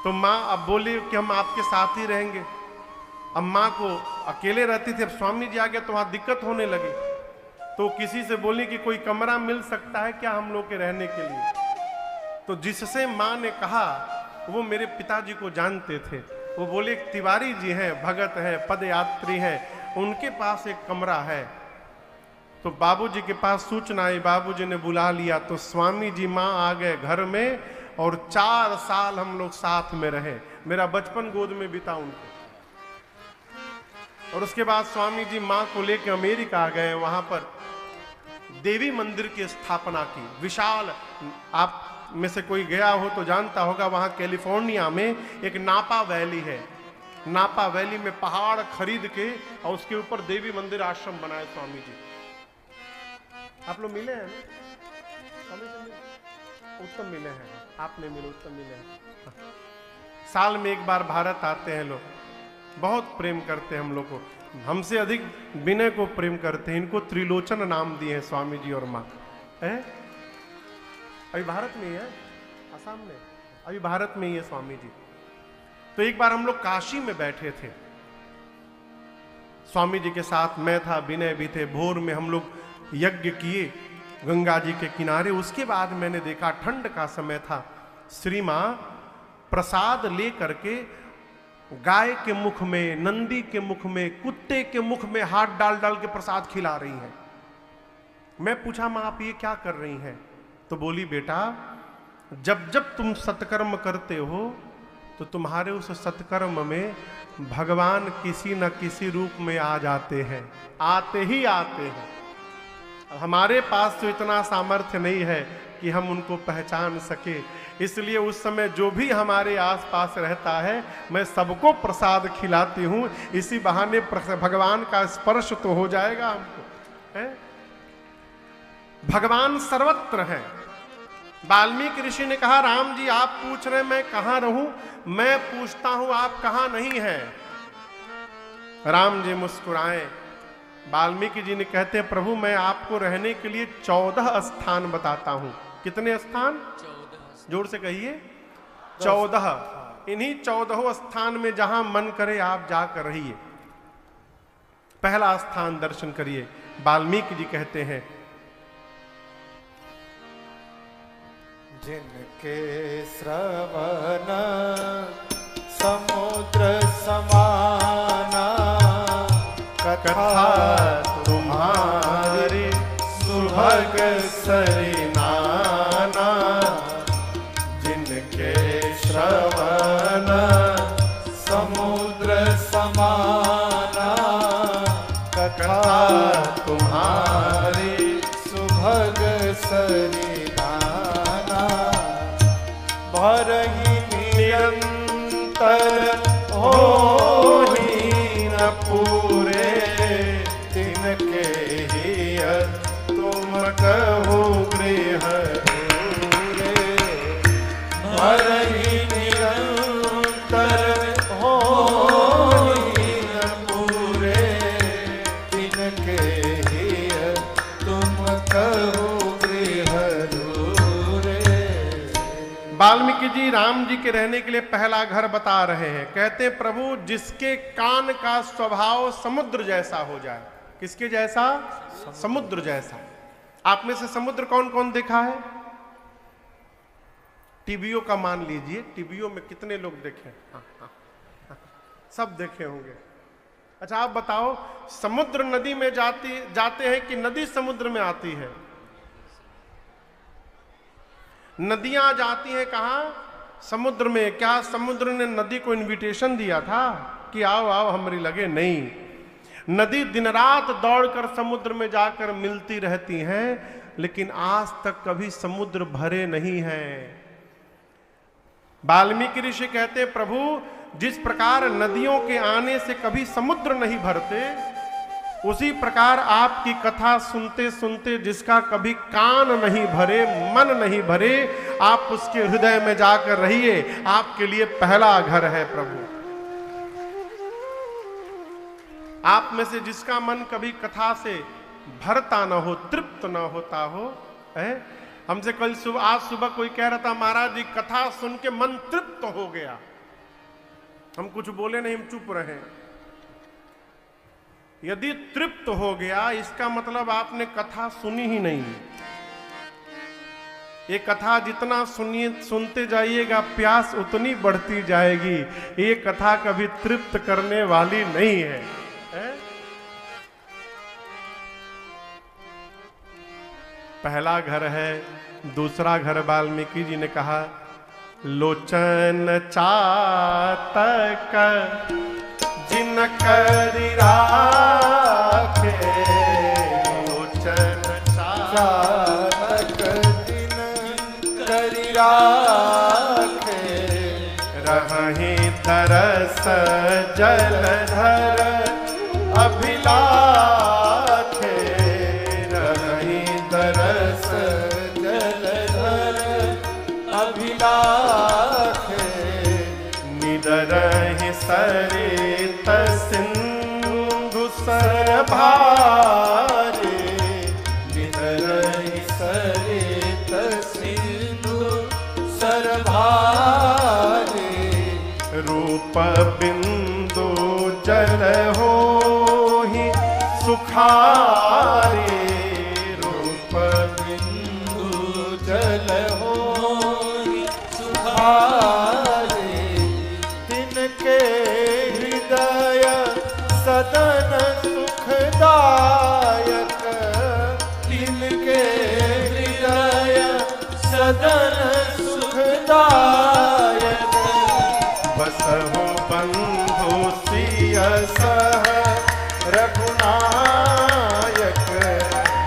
तो मां अब बोली कि हम आपके साथ ही रहेंगे। अब मां को अकेले रहती थी, अब स्वामी जी आ गया तो वहां दिक्कत होने लगी। तो किसी से बोली कि कोई कमरा मिल सकता है क्या हम लोग के रहने के लिए। तो जिससे मां ने कहा वो मेरे पिताजी को जानते थे, वो बोले तिवारी जी हैं, भगत हैं, पदयात्री हैं, उनके पास एक कमरा है। तो बाबूजी के पास सूचना आई, बाबूजी ने बुला लिया। तो स्वामी जी मां आ गए घर में और 4 साल हम लोग साथ में रहे। मेरा बचपन गोद में बीता उनको। और उसके बाद स्वामी जी मां को लेकर अमेरिका गए, वहां पर देवी मंदिर की स्थापना की, विशाल। आप में से कोई गया हो तो जानता होगा, वहां कैलिफोर्निया में एक नापा वैली है। नापा वैली में पहाड़ खरीद के और उसके ऊपर देवी मंदिर आश्रम बनाए स्वामी जी। आप लोग मिले हैं ना? उत्तम मिले हैं, आपने मिले, उत्तम मिले हैं। साल में एक बार भारत आते हैं लोग, बहुत प्रेम करते हैं हम लोग को, हमसे अधिक विनय को प्रेम करते हैं। इनको त्रिलोचन नाम दिए हैं स्वामी जी और माँ है। अभी भारत में ही है, आसाम में, अभी भारत में ही है स्वामी जी। तो एक बार हम लोग काशी में बैठे थे, स्वामी जी के साथ मैं था, विनय भी थे। भोर में हम लोग यज्ञ किए गंगा जी के किनारे। उसके बाद मैंने देखा, ठंड का समय था, श्री मां प्रसाद ले करके गाय के मुख में, नंदी के मुख में, कुत्ते के मुख में हाथ डाल डाल के प्रसाद खिला रही हैं। मैं पूछा मां आप ये क्या कर रही हैं? तो बोली बेटा जब जब तुम सत्कर्म करते हो तो तुम्हारे उस सत्कर्म में भगवान किसी न किसी रूप में आ जाते हैं, आते ही आते हैं। हमारे पास तो इतना सामर्थ्य नहीं है कि हम उनको पहचान सके, इसलिए उस समय जो भी हमारे आसपास रहता है मैं सबको प्रसाद खिलाती हूँ। इसी बहाने भगवान का स्पर्श तो हो जाएगा हमको है? भगवान सर्वत्र है। वाल्मीकि ऋषि ने कहा राम जी आप पूछ रहे मैं कहाँ रहूं, मैं पूछता हूं आप कहाँ नहीं हैं। राम जी मुस्कुराए। वाल्मीकि जी ने कहते हैं प्रभु मैं आपको रहने के लिए 14 स्थान बताता हूं। कितने स्थान? 14। जोर से कहिए 14। इन्हीं 14 स्थान में जहां मन करे आप जाकर रहिए। पहला स्थान दर्शन करिए। वाल्मीकि जी कहते हैं जिनके श्रवण समुद्र समाना, कथा तुम्हारी सुभग सरिनाना। जिनके श्रवण समुद्र समाना, कथा तुम्हारी सुभग सरिनाना। भरहि निरंतर होहि न पूरे, तिनके ही तुम कहो गृह दूरे। भरहि निरंतर होहि न पूरे, तिनके ही तुम कहो गृह राम जी के रहने के लिए पहला घर बता रहे हैं। कहते हैं प्रभु जिसके कान का स्वभाव समुद्र जैसा हो जाए। किसके जैसा? समुद्र जैसा। आप में से समुद्र कौन कौन देखा है? टीवीओ का मान लीजिए, टीवीओ में कितने लोग देखे? हाँ, सब देखे होंगे। अच्छा आप बताओ, समुद्र नदी में जाते हैं कि नदी समुद्र में आती है? नदियां जाती हैं कहां? समुद्र में। क्या समुद्र ने नदी को इनविटेशन दिया था कि आओ आओ हमारी लगे? नहीं, नदी दिन रात दौड़कर समुद्र में जाकर मिलती रहती हैं, लेकिन आज तक कभी समुद्र भरे नहीं हैं। वाल्मीकि ऋषि कहते हैं प्रभु जिस प्रकार नदियों के आने से कभी समुद्र नहीं भरते, उसी प्रकार आपकी कथा सुनते सुनते जिसका कभी कान नहीं भरे, मन नहीं भरे, आप उसके हृदय में जाकर रहिए। आपके लिए पहला घर है प्रभु। आप में से जिसका मन कभी कथा से भरता ना हो, तृप्त ना होता हो, हमसे कल सुबह, आज सुबह कोई कह रहा था महाराज जी कथा सुन के मन तृप्त हो गया। हम कुछ बोले नहीं, हम चुप रहे। यदि तृप्त हो गया इसका मतलब आपने कथा सुनी ही नहीं। ये कथा जितना सुनते जाइएगा प्यास उतनी बढ़ती जाएगी। ये कथा कभी तृप्त करने वाली नहीं है, पहला घर है। दूसरा घर वाल्मीकि जी ने कहा लोचन चातक जिन करि राखे, लोचन चातक जिन करि राखे, रहहि तरस जलधर अभिलाखे, रहहि तरस जलधर अभिलाखे, निदरहि सरित सिंधु सरभारे, निदरहि सरित सिंधु सरभारे, रूप बिंदु जल होहि सुखारे, रूप बिंदु जल होहि सुखारे, तिनके हृदय सदन सुखदायक, तिनके हृदय सदन सुखदायक, बसहु बंधु सिय सह रघुनायक,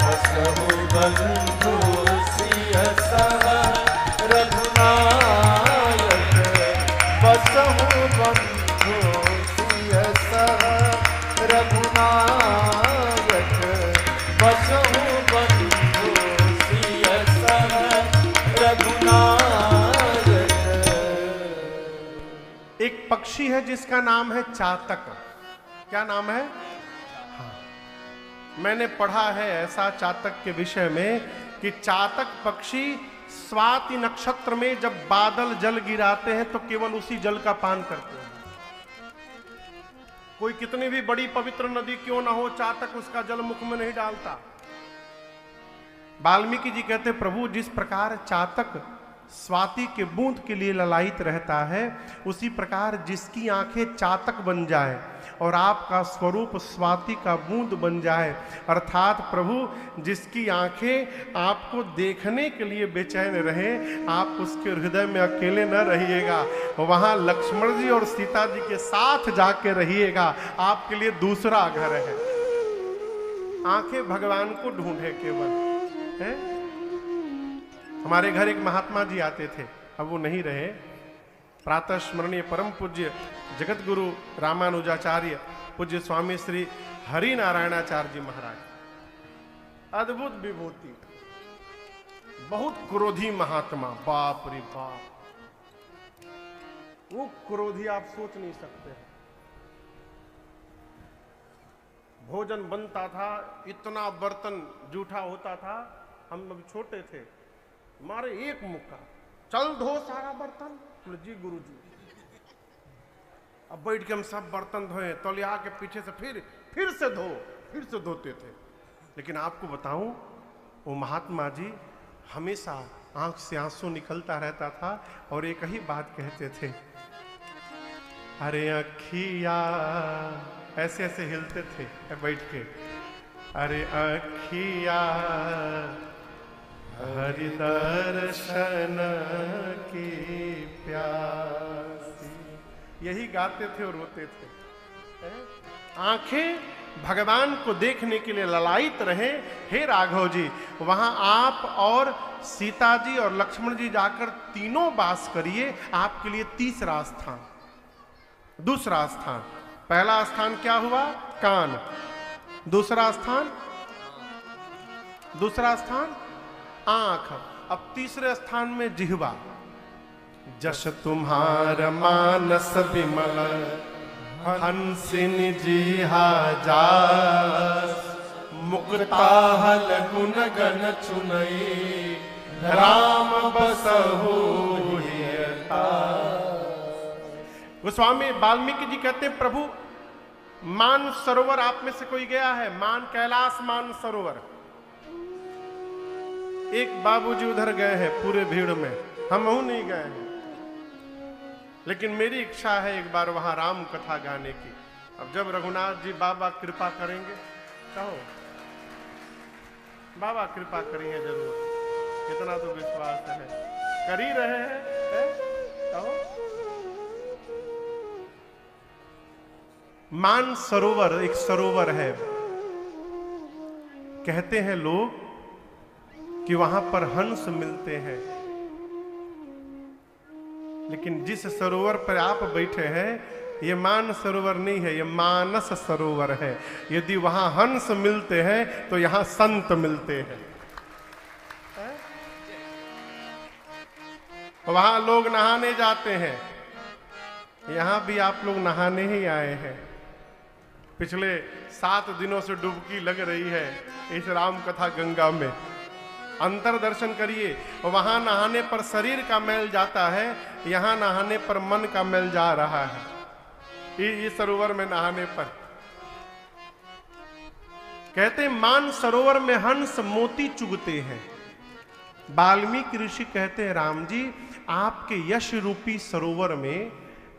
बसहु बंधु सिय सह रघुनायक, बसहु बंधु सिय सह रघुनायक, बसहु बंधु सिय सह रघुनायक। एक पक्षी है जिसका नाम है चातक। क्या नाम है? हाँ, मैंने पढ़ा है ऐसा चातक के विषय में कि चातक पक्षी स्वाति नक्षत्र में जब बादल जल गिराते हैं तो केवल उसी जल का पान करते हैं। कोई कितनी भी बड़ी पवित्र नदी क्यों ना हो, चातक उसका जल मुख में नहीं डालता। वाल्मीकि जी कहते प्रभु जिस प्रकार चातक स्वाति के बूंद के लिए ललायित रहता है, उसी प्रकार जिसकी आंखें चातक बन जाए और आपका स्वरूप स्वाति का बूंद बन जाए, अर्थात प्रभु जिसकी आंखें आपको देखने के लिए बेचैन रहे, आप उसके हृदय में अकेले न रहिएगा, वहां लक्ष्मण जी और सीता जी के साथ जाके रहिएगा। आपके लिए दूसरा घर है। आंखें भगवान को ढूंढे केवल, है? हमारे घर एक महात्मा जी आते थे, अब वो नहीं रहे। प्रातः स्मरणीय परम पूज्य जगत गुरु रामानुजाचार्य पूज्य स्वामी श्री हरि नारायणाचार्य जी महाराज, अद्भुत विभूति, बहुत क्रोधी महात्मा, बाप रे बाप, वो क्रोधी आप सोच नहीं सकते। भोजन बनता था, इतना बर्तन जूठा होता था, हम लोग छोटे थे, मारे एक मुक्का, चल धो सारा बर्तन, बोले जी गुरुजी। अब बैठ के हम सब बर्तन धोए, तौलिया के पीछे से फिर से धोते थे। लेकिन आपको बताऊं, वो महात्मा जी हमेशा आंख से आंसू निकलता रहता था और एक ही बात कहते थे, अरे अखिया, ऐसे ऐसे हिलते थे बैठ के, अरे अखिया हरि दर्शन की प्यासी, यही गाते थे और रोते थे। आंखें भगवान को देखने के लिए ललायित रहे। हे राघव जी, वहां आप और सीता जी और लक्ष्मण जी जाकर तीनों वास करिए, आपके लिए तीसरा स्थान, दूसरा स्थान। पहला स्थान क्या हुआ? कान। दूसरा स्थान आंख। अब तीसरे स्थान में जिह्वा। जस तुम्हार मानस विमल हंसिनी जीहा जास, मुक्ता हल गुण गण चुनई, राम बसहु गोस्वामी वाल्मीकि जी कहते हैं, प्रभु मान सरोवर आप में से कोई गया है? मान कैलाश मान सरोवर। एक बाबूजी उधर गए हैं पूरे भीड़ में, हम नहीं गए हैं, लेकिन मेरी इच्छा है एक बार वहां राम कथा गाने की। अब जब रघुनाथ जी बाबा कृपा करेंगे, कहो बाबा कृपा करेंगे जरूर, इतना तो विश्वास है, कर ही रहे हैं, कहो। मान सरोवर एक सरोवर है, कहते हैं लोग कि वहां पर हंस मिलते हैं, लेकिन जिस सरोवर पर आप बैठे हैं ये मान सरोवर नहीं है, ये मानस सरोवर है। यदि वहां हंस मिलते हैं तो यहां संत मिलते हैं। वहां लोग नहाने जाते हैं, यहां भी आप लोग नहाने ही आए हैं। पिछले 7 दिनों से डुबकी लग रही है इस राम कथा गंगा में। अंतर दर्शन करिए, वहां नहाने पर शरीर का मैल जाता है, यहां नहाने पर मन का मैल जा रहा है। ये सरोवर में नहाने पर कहते मान सरोवर में हंस मोती चुगते हैं। वाल्मीकि ऋषि कहते हैं, राम जी आपके यश रूपी सरोवर में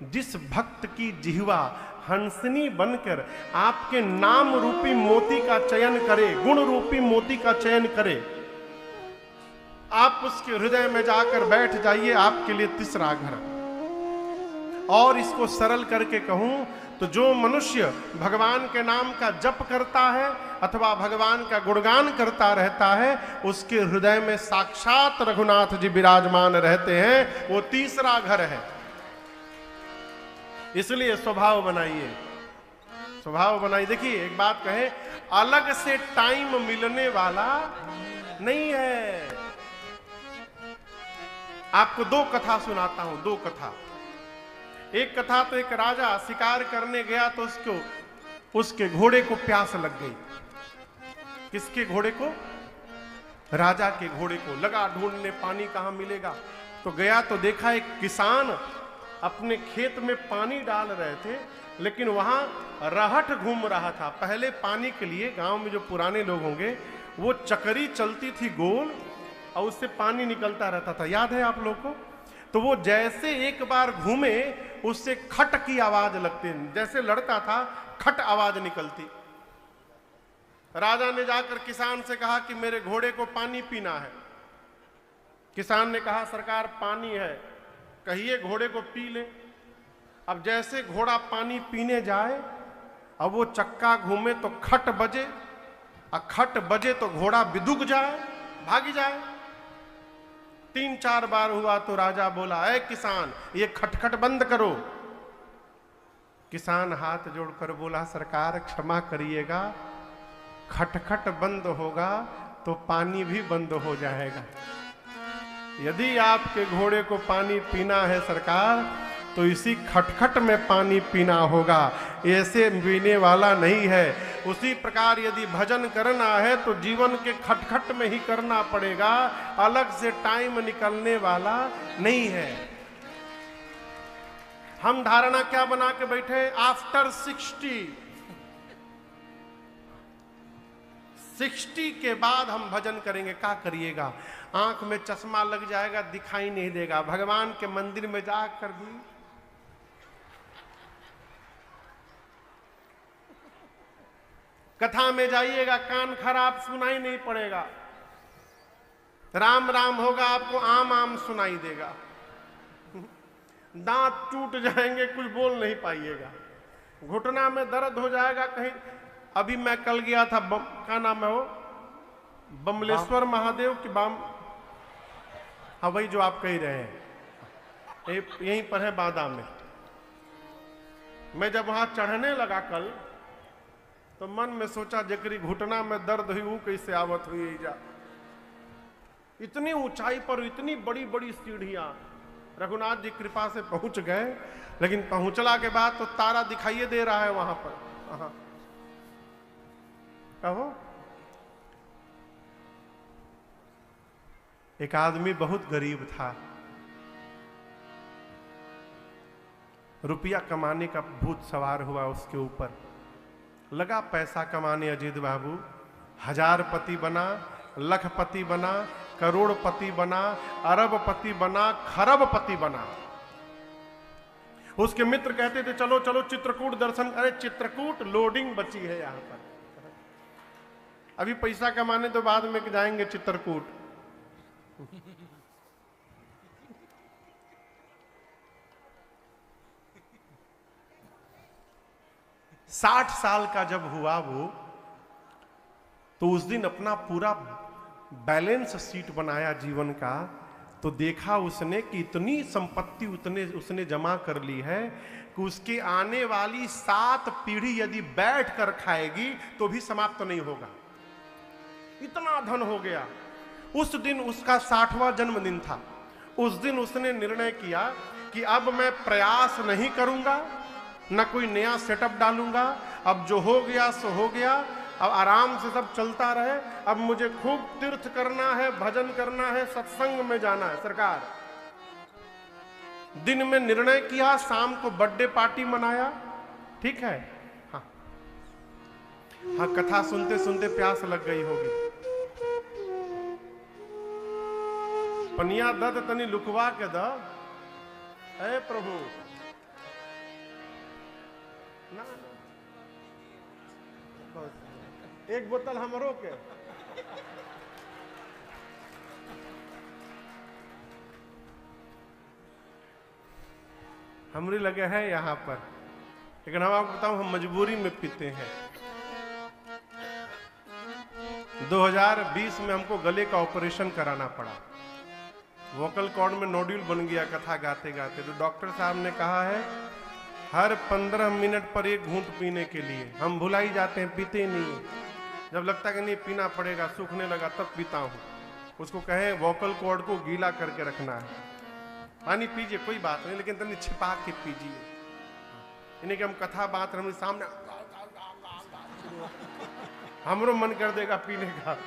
जिस भक्त की जिह्वा हंसनी बनकर आपके नाम रूपी मोती का चयन करे, गुण रूपी मोती का चयन करे, आप उसके हृदय में जाकर बैठ जाइए, आपके लिए तीसरा घर। और इसको सरल करके कहूं तो जो मनुष्य भगवान के नाम का जप करता है अथवा भगवान का गुणगान करता रहता है, उसके हृदय में साक्षात रघुनाथ जी विराजमान रहते हैं, वो तीसरा घर है। इसलिए स्वभाव बनाइए, स्वभाव बनाइए। देखिए एक बात कहें, अलग से टाइम मिलने वाला नहीं है। आपको 2 कथा सुनाता हूं, 2 कथा। एक कथा तो एक राजा शिकार करने गया तो उसके घोड़े को प्यास लग गई। किसके घोड़े को? राजा के घोड़े को। लगा ढूंढने पानी कहां मिलेगा, तो गया तो देखा एक किसान अपने खेत में पानी डाल रहे थे, लेकिन वहां रहट घूम रहा था। पहले पानी के लिए गांव में जो पुराने लोग होंगे, वो चक्री चलती थी गोल और उससे पानी निकलता रहता था, याद है आप लोग को? तो वो जैसे एक बार घूमे, उससे खट की आवाज लगती, जैसे लड़ता था खट आवाज निकलती। राजा ने जाकर किसान से कहा कि मेरे घोड़े को पानी पीना है। किसान ने कहा सरकार पानी है, कहिए घोड़े को पी ले। अब जैसे घोड़ा पानी पीने जाए, अब वो चक्का घूमे तो खट बजे, और खट बजे तो घोड़ा बिदुक जाए, भागी जाए। 3-4 बार हुआ तो राजा बोला, ऐ किसान ये खटखट बंद करो। किसान हाथ जोड़कर बोला, सरकार क्षमा करिएगा, खटखट बंद होगा तो पानी भी बंद हो जाएगा। यदि आपके घोड़े को पानी पीना है सरकार, तो इसी खटखट में पानी पीना होगा, ऐसे पीने वाला नहीं है। उसी प्रकार यदि भजन करना है तो जीवन के खटखट में ही करना पड़ेगा, अलग से टाइम निकलने वाला नहीं है। हम धारणा क्या बना के बैठे, आफ्टर 60 के बाद हम भजन करेंगे। क्या करिएगा, आंख में चश्मा लग जाएगा, दिखाई नहीं देगा। भगवान के मंदिर में जाकर भी कथा में जाइएगा, कान खराब, सुनाई नहीं पड़ेगा। राम राम होगा, आपको आम आम सुनाई देगा। दांत टूट जाएंगे, कुछ बोल नहीं पाइएगा। घुटना में दर्द हो जाएगा कहीं। अभी मैं कल गया था, क्या नाम है वो, बमलेश्वर महादेव की बाम, हाँ वही जो आप कह रहे हैं, यहीं पर है बादा में। मैं जब वहां चढ़ने लगा कल, तो मन में सोचा जकरी घुटना में दर्द हुई वो कैसे आवत हुई जा। इतनी ऊंचाई पर इतनी बड़ी बड़ी सीढ़ियां, रघुनाथ जी कृपा से पहुंच गए, लेकिन पहुंचला के बाद तो तारा दिखाई दे रहा है वहां पर। कहो, एक आदमी बहुत गरीब था, रुपया कमाने का भूत सवार हुआ उसके ऊपर। लगा पैसा कमाने अजीत बाबू, 1000पति बना, लखपति बना, करोड़पति बना, अरबपति बना, खरबपति बना। उसके मित्र कहते थे चलो चलो चित्रकूट दर्शन। अरे चित्रकूट लोडिंग बची है यहां पर, अभी पैसा कमाने तो बाद में जाएंगे चित्रकूट। साठ साल का जब हुआ वो, तो उस दिन अपना पूरा बैलेंस शीट बनाया जीवन का, तो देखा उसने कि इतनी संपत्ति उसने जमा कर ली है कि उसके आने वाली 7 पीढ़ी यदि बैठ कर खाएगी तो भी समाप्त नहीं होगा, इतना धन हो गया। उस दिन उसका 60वां जन्मदिन था। उस दिन उसने निर्णय किया कि अब मैं प्रयास नहीं करूंगा, न कोई नया सेटअप डालूंगा, अब जो हो गया सो हो गया, अब आराम से सब चलता रहे। अब मुझे खूब तीर्थ करना है, भजन करना है, सत्संग में जाना है। सरकार दिन में निर्णय किया, शाम को बर्थडे पार्टी मनाया, ठीक है। हाँ हाँ, कथा सुनते सुनते प्यास लग गई होगी। पनिया दद तनी लुकवा के द, ऐ प्रभु ना, एक बोतल हमरो के। हमरी लगे हैं यहां पर, लेकिन हम आपको बताऊं, हम मजबूरी में पीते हैं। 2020 में हमको गले का ऑपरेशन कराना पड़ा, वोकल कॉर्ड में नोड्यूल बन गया कथा गाते गाते। तो डॉक्टर साहब ने कहा है हर 15 मिनट पर एक घूंट पीने के लिए। हम भुला ही जाते हैं, पीते नहीं। जब लगता है कि नहीं पीना पड़ेगा, सूखने लगा, तब पीता हूँ। उसको कहें वोकल कॉर्ड को गीला करके रखना है। पानी पीजिए, कोई बात नहीं, लेकिन तनी छिपा के पीजिए। इन्हें कि हम कथा बात हम सामने, हमरो मन कर देगा पीने का।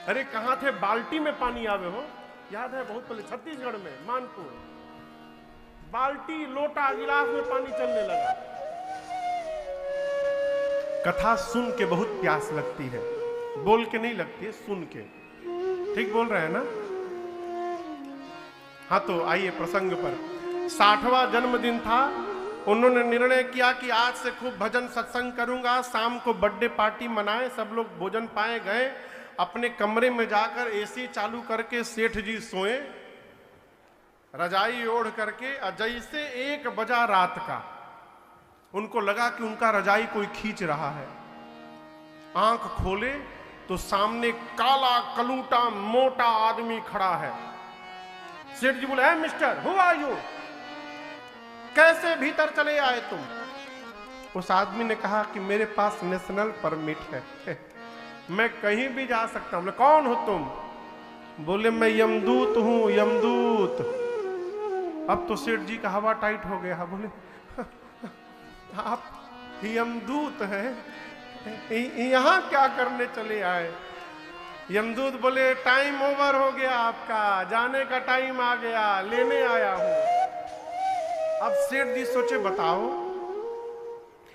अरे कहाँ थे, बाल्टी में पानी आवे हो, याद है बहुत पहले छत्तीसगढ़ में मानपुर, बाल्टी लोटा गिलास में पानी चलने लगा। कथा सुन के बहुत प्यास लगती है, बोल के नहीं लगती है, सुन के। ठीक बोल रहे हैं ना? हाँ, तो आइए प्रसंग पर। 60वां जन्मदिन था। उन्होंने निर्णय किया कि आज से खूब भजन सत्संग करूंगा, शाम को बर्थडे पार्टी मनाए, सब लोग भोजन पाए। गए अपने कमरे में जाकर एसी चालू करके सेठ जी सोए रजाई ओढ़ करके। जैसे 1 बजा रात का, उनको लगा कि उनका रजाई कोई खींच रहा है। आंख खोले तो सामने काला कलूटा मोटा आदमी खड़ा है। सेठ जी बोले, है मिस्टर, हु आर यू, कैसे भीतर चले आए तुम? उस आदमी ने कहा कि मेरे पास नेशनल परमिट है, मैं कहीं भी जा सकता हूं। बोले, कौन हो तुम? बोले, मैं यमदूत हूं, यमदूत। अब तो सेठ जी का हवा टाइट हो गया। बोले, आप यमदूत हैं, यहां क्या करने चले आए? यमदूत बोले, टाइम ओवर हो गया आपका, जाने का टाइम आ गया, लेने आया हूं। अब सेठ जी सोचे, बताओ,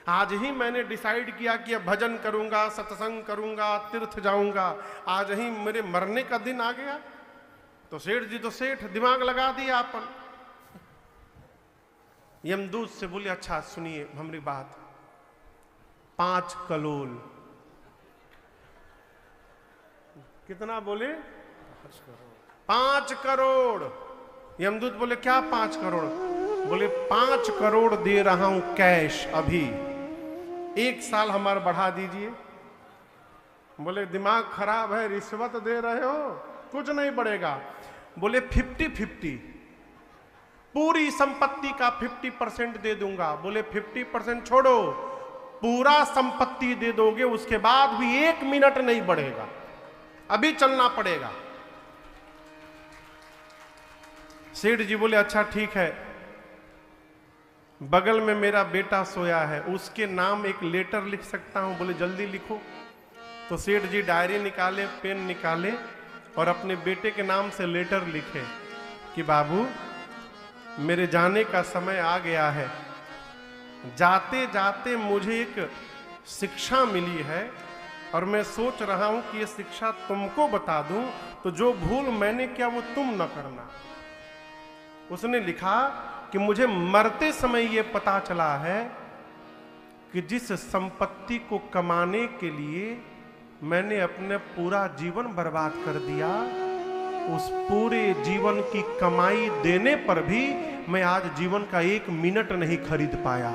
आज ही मैंने डिसाइड किया कि अब भजन करूंगा, सत्संग करूंगा, तीर्थ जाऊंगा, आज ही मेरे मरने का दिन आ गया। तो सेठ जी तो सेठ, दिमाग लगा दिया अपन। यमदूत से बोले, अच्छा सुनिए हमारी बात, 5 कलोल। कितना बोले? 5 करोड़। यमदूत बोले, क्या 5 करोड़? बोले 5 करोड़ दे रहा हूं कैश अभी, 1 साल हमारा बढ़ा दीजिए। बोले दिमाग खराब है, रिश्वत दे रहे हो, कुछ नहीं बढ़ेगा। बोले 50-50, पूरी संपत्ति का 50% दे दूंगा। बोले 50% छोड़ो, पूरा संपत्ति दे दोगे, उसके बाद भी 1 मिनट नहीं बढ़ेगा, अभी चलना पड़ेगा। सेठ जी बोले, अच्छा ठीक है, बगल में मेरा बेटा सोया है, उसके नाम एक लेटर लिख सकता हूं? बोले जल्दी लिखो। तो सेठ जी डायरी निकाले, पेन निकाले और अपने बेटे के नाम से लेटर लिखे कि बाबू, मेरे जाने का समय आ गया है, जाते जाते मुझे एक शिक्षा मिली है और मैं सोच रहा हूं कि ये शिक्षा तुमको बता दूं, तो जो भूल मैंने किया वो तुम न करना। उसने लिखा कि मुझे मरते समय ये पता चला है कि जिस संपत्ति को कमाने के लिए मैंने अपने पूरा जीवन बर्बाद कर दिया, उस पूरे जीवन की कमाई देने पर भी मैं आज जीवन का 1 मिनट नहीं खरीद पाया।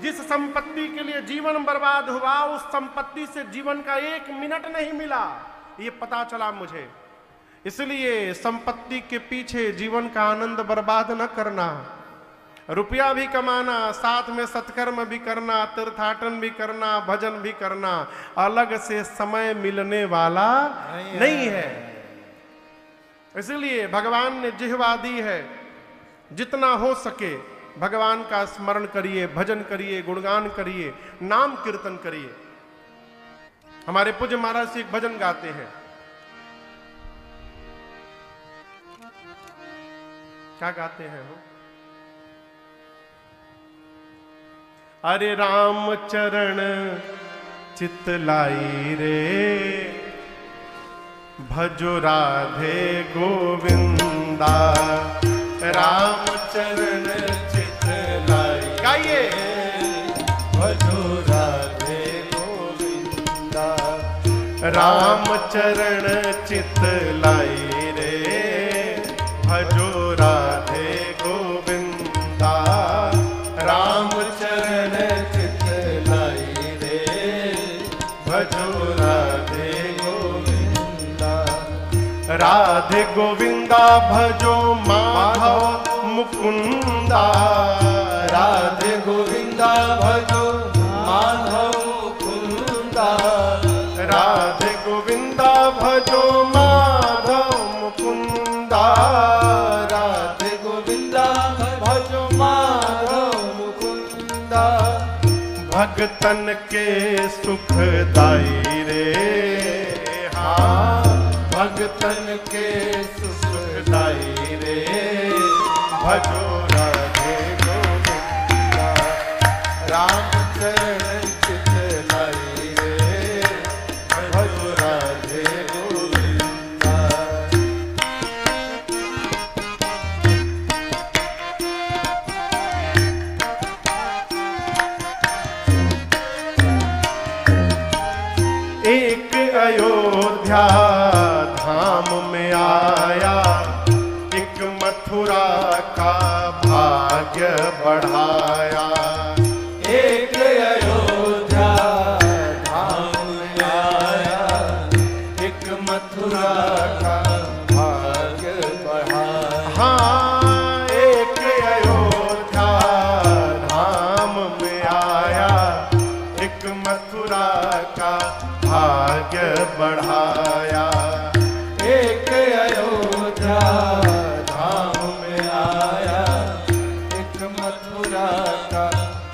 जिस संपत्ति के लिए जीवन बर्बाद हुआ, उस संपत्ति से जीवन का 1 मिनट नहीं मिला, ये पता चला मुझे। इसलिए संपत्ति के पीछे जीवन का आनंद बर्बाद न करना। रुपया भी कमाना, साथ में सत्कर्म भी करना, तीर्थाटन भी करना, भजन भी करना, अलग से समय मिलने वाला नहीं है। इसलिए भगवान ने जिह्वा दी है, जितना हो सके भगवान का स्मरण करिए, भजन करिए, गुणगान करिए, नाम कीर्तन करिए। हमारे पूज्य महाराज से एक भजन गाते हैं, क्या गाते हैं वो? अरे राम चरण चित लाई रे, भजो राधे गोविंदा। राम चरण चित लाई, गाइए, भजो राधे गोविंदा। राम चरण चित लाई रे, भजो राधे गोविंदा। राम चरण चित लाई रे, भजो राधे गोविंदा। राधे गोविंदा भजो माधव मुकुंदा। राधे गोविंदा भजो माधव मुकुंदा। राधे गोविंदा भजो माधव मुकुंदा। राधे गोविंदा भजो माधव मुकुंदा। भगतन के सुखदाई रे, हाँ भगतन के सुखदाई रे, भजो राधे गोविंदा। राम चरण चित लाई रे, भजो राधे गोविंदा। एक अयोध्या धाम में आया, एक मथुरा का भाग्य बढ़ाया। एक अयोध्या धाम में आया, एक मथुरा का भाग्य बढ़ाया। हाँ, एक अयोध्या धाम में आया, एक मथुरा का भाग्य बढ़ाया। एक अयोध्या धाम में आया, एक मथुरा का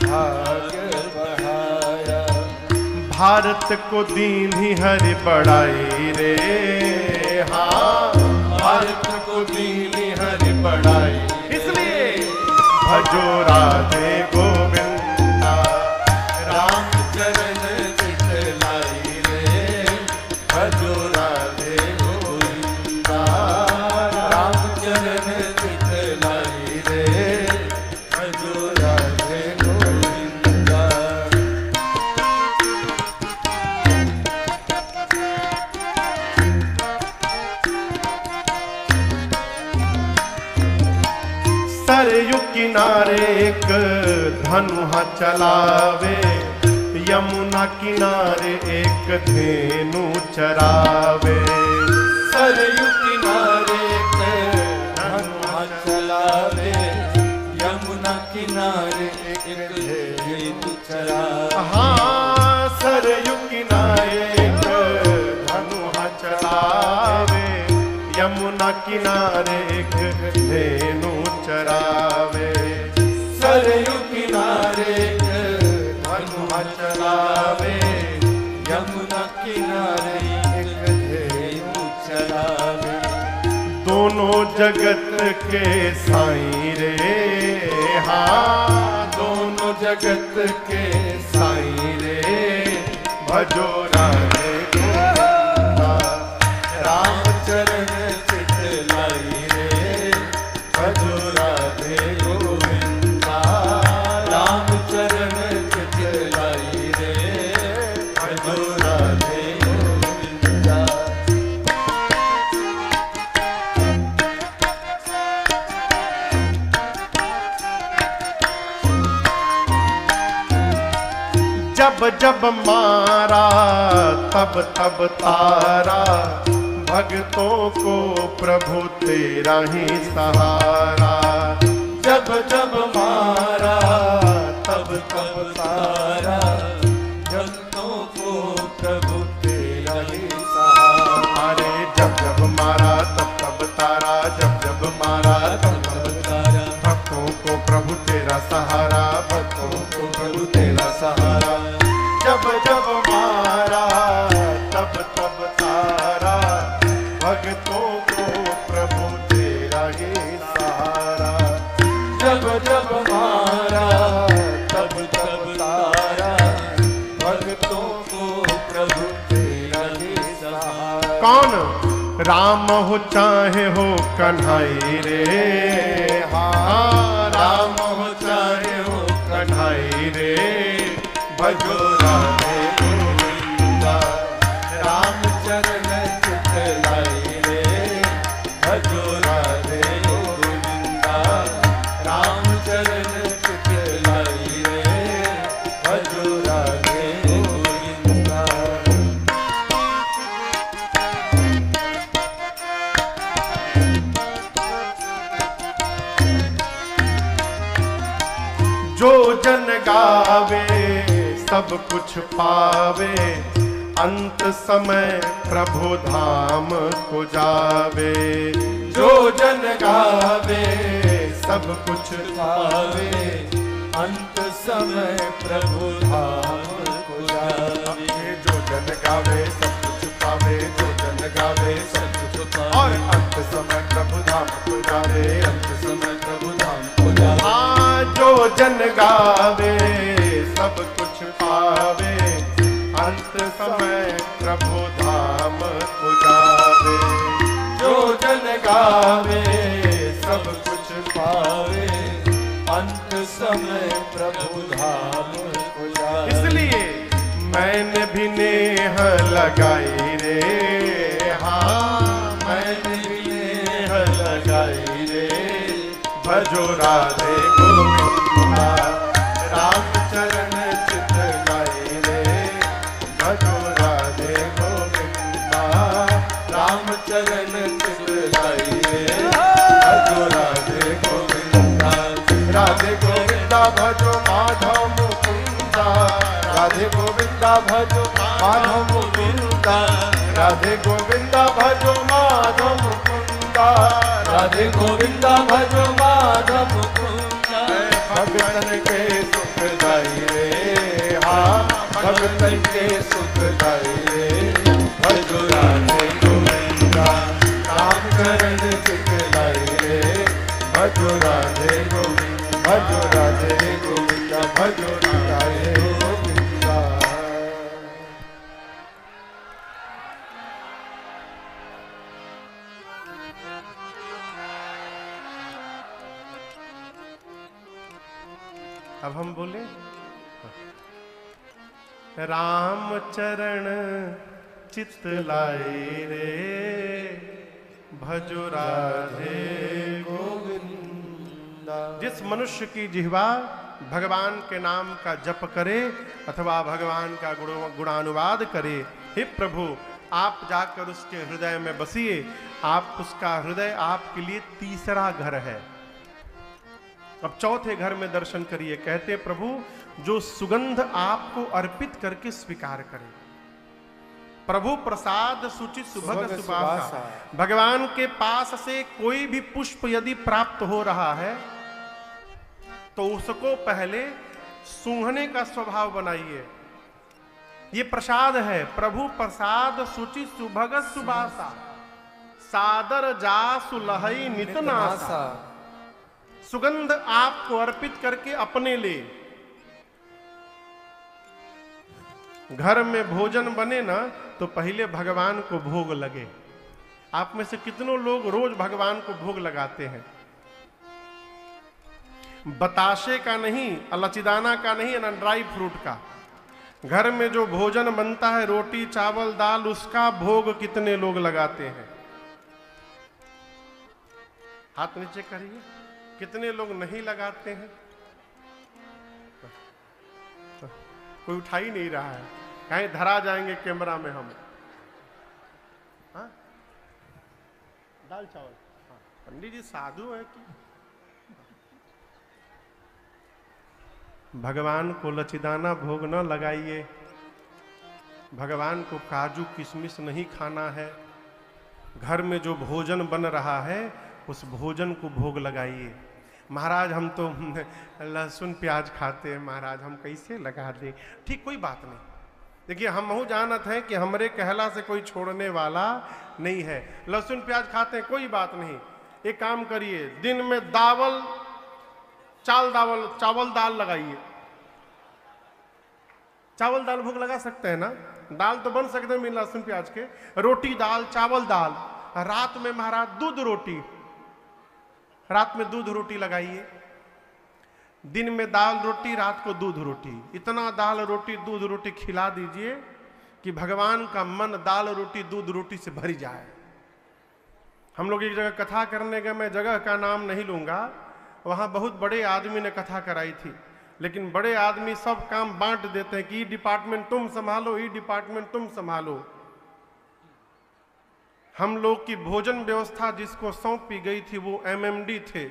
भाग्य बढ़ाया। भारत को दीन्ही हरि बढ़ाई रे, हाँ भारत को दीन्ही हरि बढ़ाई, इसलिए भजो राधे गोविंदा, राम चरण चित लाई रे, भजो राधे गोविंदा, राम चरण चित लाई रे, भजो राधे गोविंदा। सरयू किनारे एक धनुहा चलावे, यमुना किनारे एक धेनु चरावे। सरयू किनारे धनुहा चलावे, यमुना किनारे एक धेनु चरावे। हाँ, सरयू किनारे एक धनुहा चलावे, यमुना किनारे एक धेनु चरावे। सरयू किनारे धनुहा चलावे, यमुना किनारे एक धेनु चरावे। दोनों जगत के साईं रे, हाँ दोनों जगत के साईं रे, भजो राधे गोविंदा, राम चरण चित लाई रे, भजो राधे गोविंदा, राम चरण चित लाई रे, भजो राधे गोविंदा। जब जब मारा तब तब तारा, भक्तों को प्रभु तेरा ही सहारा। जब जब मारा तब तब तारा, भक्तों को प्रभु तेरा ही सहारा। अरे जब जब मारा तब तब तारा, जब जब मारा तब तब तारा, भक्तों को प्रभु तेरा सहारा, भक्तों को प्रभु तेरा सहारा। जब जब मारा तब तब तारा, भक्तों को प्रभु तेरा ही सहारा। जब जब मारा तब तब तारा, भक्तों को प्रभु तेरा ही सहारा। कौन राम हो चाहे हो कन्हई रे, हाँ राम हो चाहे हो कन्हई रे, भजो राधे गोविंदा, राम चरण चित लाई रे, भजो राधे गोविंदा, राम चरण चित लाई रे, भजो राधे गोविंदा। जो जन गावे सब कुछ पावे, अंत समय प्रभु धाम को जावे। जो जन गावे सब कुछ पावे, अंत समय प्रभु धाम को जावे। जो जन गावे सब कुछ पावे, जो जन गावे सब कुछ पावे, और अंत समय प्रभु धाम को जावे, अंत समय प्रभु धाम को जावे। हाँ, जो जन गावे सब कुछ पावे, अंत समय प्रभु धाम को जावे। जो जन गावे सब कुछ पावे, अंत समय प्रभु धाम को जावे। इसलिए मैंने भी नेह लगाई रे, हाँ मैंने भी नेह लगाई रे, भजो राधे गोविंदा, राम चरण चित लाई रे, भजो राधे गोविंदा, राम चरण चित लाई रे, भजो राधे गोविंदा। राधे गोविंदा भजो माधव मुकुंदा, राधे गोविंदा भजो माधव मुकुंदा, राधे गोविंदा भजो माधव मुकुंदा, राधे गोविंदा भजो माधव मुकुंदा। भगतन के सुखदाई रे, हाँ भगतन के सुखदाई रे, भजो राधे गोविंदा, राम चरण चित लाई रे, भजो राधे गोविंद भजो राधे गोविंद भजो राधे गोविंद। अब हम बोले राम चरण चित लाए रे भजो राधे गोविंद। जिस मनुष्य की जिह्वा भगवान के नाम का जप करे अथवा भगवान का गुणानुवाद करे, हे प्रभु आप जाकर उसके हृदय में बसिए। आप उसका हृदय आपके लिए तीसरा घर है। अब चौथे घर में दर्शन करिए। कहते प्रभु जो सुगंध आपको अर्पित करके स्वीकार करे। प्रभु प्रसाद सुचि सुभग सुबासा। भगवान के पास से कोई भी पुष्प यदि प्राप्त हो रहा है तो उसको पहले सूंघने का स्वभाव बनाइए। ये प्रसाद है। प्रभु प्रसाद सुचि सुभग सुबासा सादर जा सुलहई नितनासा। सुगंध आपको अर्पित करके अपने ले। घर में भोजन बने ना तो पहले भगवान को भोग लगे। आप में से कितनों लोग रोज भगवान को भोग लगाते हैं? बताशे का नहीं, लचीदाना का नहीं, ना ड्राई फ्रूट का। घर में जो भोजन बनता है, रोटी चावल दाल, उसका भोग कितने लोग लगाते हैं? हाथ नीचे करिए। कितने लोग नहीं लगाते हैं? कोई उठा ही नहीं रहा है। कहीं धरा जाएंगे कैमरा में हम। हाँ? दाल चावल। हाँ। पंडित जी साधु है कि? भगवान को लचीदाना भोग न लगाइए। भगवान को काजू किशमिश नहीं खाना है। घर में जो भोजन बन रहा है उस भोजन को भोग लगाइए। महाराज हम तो लहसुन प्याज खाते हैं, महाराज हम कैसे लगा दें? ठीक, कोई बात नहीं। देखिए हम जानत हैं कि हमरे कहला से कोई छोड़ने वाला नहीं है। लहसुन प्याज खाते हैं, कोई बात नहीं। एक काम करिए, दिन में चावल दाल लगाइए। चावल दाल भोग लगा सकते हैं ना? दाल तो बन सकते हैं बिना लहसुन प्याज के। रोटी दाल चावल दाल। रात में महाराज दूध रोटी, रात में दूध रोटी लगाइए। दिन में दाल रोटी, रात को दूध रोटी। इतना दाल रोटी दूध रोटी खिला दीजिए कि भगवान का मन दाल रोटी दूध रोटी से भर जाए। हम लोग एक जगह कथा करने गए, मैं जगह का नाम नहीं लूंगा। वहां बहुत बड़े आदमी ने कथा कराई थी, लेकिन बड़े आदमी सब काम बांट देते हैं कि ये डिपार्टमेंट तुम संभालो, ये डिपार्टमेंट तुम संभालो। हम लोग की भोजन व्यवस्था जिसको सौंपी गई थी वो एमएमडी थे।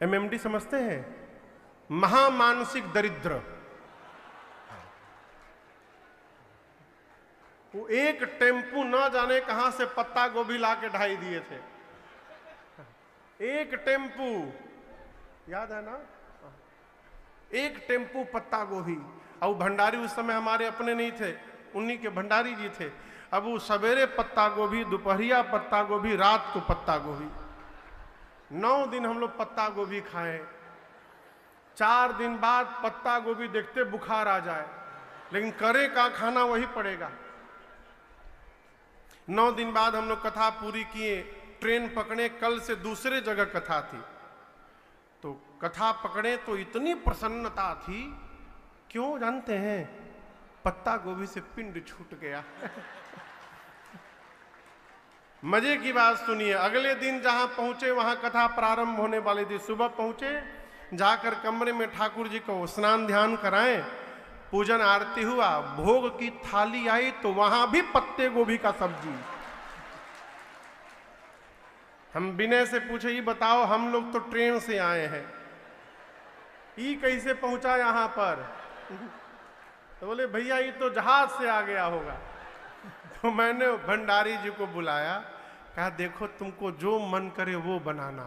एमएमडी समझते हैं? महामानसिक दरिद्र। वो एक टेम्पू न जाने कहां से पत्ता गोभी ला के ढाई दिए थे। एक टेम्पू, याद है ना? एक टेम्पू पत्ता गोभी। और भंडारी उस समय हमारे अपने नहीं थे, उन्हीं के भंडारी जी थे। अब वो सवेरे पत्ता गोभी, दोपहरिया पत्ता गोभी, रात को पत्ता गोभी। 9 दिन हम लोग पत्ता गोभी खाए। 4 दिन बाद पत्ता गोभी देखते बुखार आ जाए, लेकिन करे का खाना वही पड़ेगा। 9 दिन बाद हम लोग कथा पूरी किए, ट्रेन पकड़े। कल से दूसरे जगह कथा थी, तो कथा पकड़े तो इतनी प्रसन्नता थी। क्यों जानते हैं? पत्ता गोभी से पिंड छूट गया। मजे की बात सुनिए। अगले दिन जहां पहुंचे वहां कथा प्रारंभ होने वाली थी। सुबह पहुंचे, जाकर कमरे में ठाकुर जी को स्नान ध्यान कराएं, पूजन आरती हुआ, भोग की थाली आई तो वहां भी पत्ते गोभी का सब्जी। हम विनय से पूछे, ये बताओ हम लोग तो ट्रेन से आए हैं, ये कैसे पहुंचा यहां पर? तो बोले भैया ये तो जहाज से आ गया होगा। तो मैंने भंडारी जी को बुलाया, कहा देखो तुमको जो मन करे वो बनाना,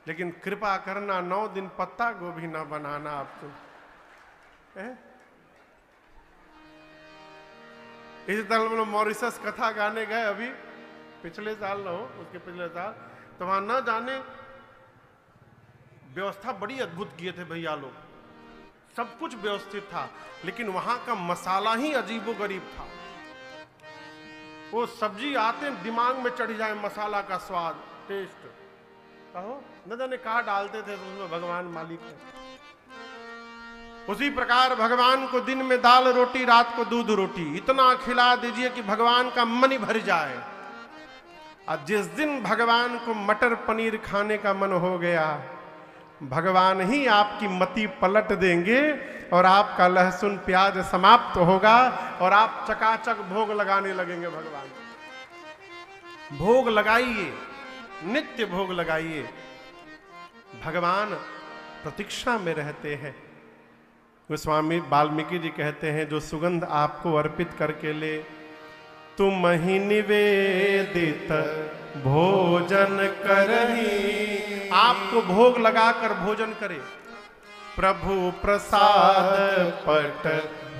लेकिन कृपा करना 9 दिन पत्ता गोभी ना बनाना। आप तुम इसी तरह हम लोग मॉरिशस कथा गाने गए अभी पिछले साल, न हो उसके पिछले साल, तो वहां न जाने व्यवस्था बड़ी अद्भुत किए थे भैया लोग, सब कुछ व्यवस्थित था, लेकिन वहां का मसाला ही अजीबोगरीब था। वो सब्जी आते दिमाग में चढ़ जाए, मसाला का स्वाद, टेस्ट, कहो न जाने कहा डालते थे, तो उसमें भगवान मालिक है। उसी प्रकार भगवान को दिन में दाल रोटी, रात को दूध रोटी, इतना खिला दीजिए कि भगवान का मन ही भर जाए। और जिस दिन भगवान को मटर पनीर खाने का मन हो गया, भगवान ही आपकी मति पलट देंगे और आपका लहसुन प्याज समाप्त होगा और आप चकाचक भोग लगाने लगेंगे। भगवान भोग लगाइए, नित्य भोग लगाइए। भगवान प्रतीक्षा में रहते हैं। गोस्वामी वाल्मीकि जी कहते हैं, जो सुगंध आपको अर्पित करके ले, तुम ही निवेदित भोजन करही, आपको भोग लगाकर भोजन करे। प्रभु प्रसाद पट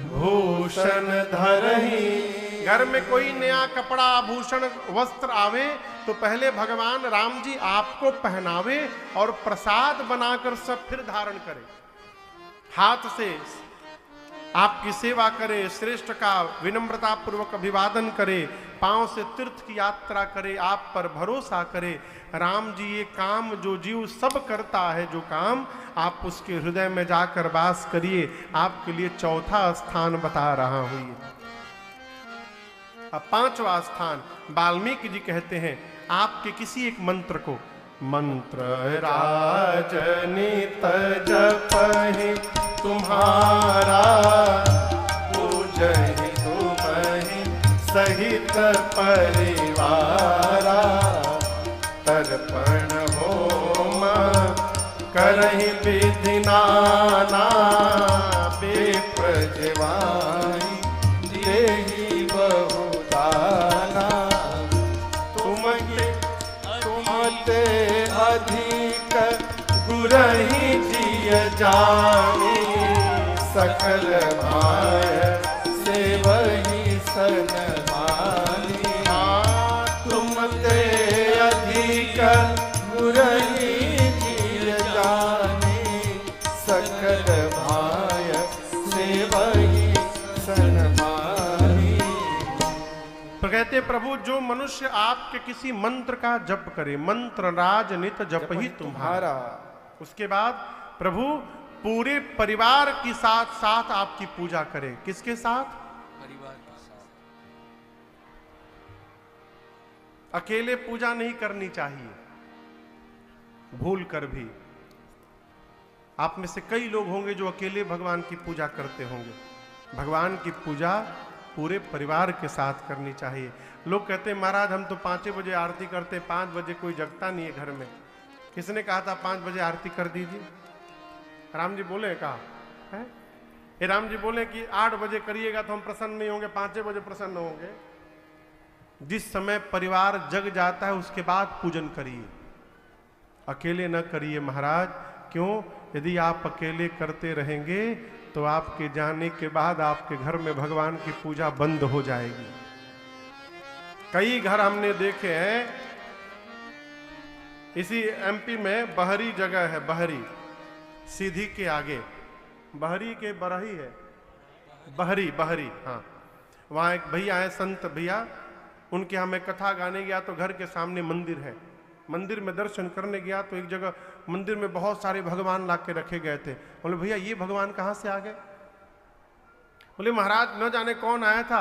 भूषण धरही, घर में कोई नया कपड़ा आभूषण वस्त्र आवे तो पहले भगवान राम जी आपको पहनावे और प्रसाद बनाकर सब फिर धारण करे। हाथ से आपकी सेवा करे, श्रेष्ठ का विनम्रता पूर्वक अभिवादन करे, पांव से तीर्थ की यात्रा करे, आप पर भरोसा करे। राम जी ये काम जो जीव सब करता है, जो काम आप उसके हृदय में जाकर वास करिए। आपके लिए चौथा स्थान बता रहा हूं। अब पांचवा स्थान वाल्मीकि जी कहते हैं, आपके किसी एक मंत्र को, मंत्र राजनित जपहि तुम्हारा, पूजहि तुम्हि सहित परिवारा, तर्पण होम करहि विधि नाना, विप्र जिवाहि देहि बहुदाना, तुमते अधिक गुरहि जिय जानी, सकल भाय सेवहि सनमानी, तुमते अधिक गुरहि जिय जानी, सकल भाय सेवहि सनमानी। तो कहते प्रभु, जो मनुष्य आपके किसी मंत्र का जप करे, मंत्र राज नित जप ही तुम्हारा, उसके बाद प्रभु पूरे परिवार के साथ साथ आपकी पूजा करे। किसके साथ? परिवार के साथ। अकेले पूजा नहीं करनी चाहिए, भूल कर भी। आप में से कई लोग होंगे जो अकेले भगवान की पूजा करते होंगे। भगवान की पूजा पूरे परिवार के साथ करनी चाहिए। लोग कहते हैं, महाराज हम तो 5 बजे आरती करते, 5 बजे कोई जगता नहीं है घर में। किसने कहा था 5 बजे आरती कर दीजिए? राम जी बोले, कहा है? ये राम जी बोले कि 8 बजे करिएगा तो हम प्रसन्न नहीं होंगे, 5 बजे प्रसन्न होंगे। जिस समय परिवार जग जाता है उसके बाद पूजन करिए, अकेले न करिए महाराज। क्यों? यदि आप अकेले करते रहेंगे तो आपके जाने के बाद आपके घर में भगवान की पूजा बंद हो जाएगी। कई घर हमने देखे हैं, इसी एमपी में बहरी जगह है, बहरी सीधी के आगे, बहरी के बरही है, बहरी बहरी, हाँ। वहाँ एक भैया है, संत भैया, उनके यहाँ मैं कथा गाने गया तो घर के सामने मंदिर है। मंदिर में दर्शन करने गया तो एक जगह मंदिर में बहुत सारे भगवान ला के रखे गए थे। बोले भैया ये भगवान कहाँ से आ गए? बोले महाराज न जाने कौन आया था,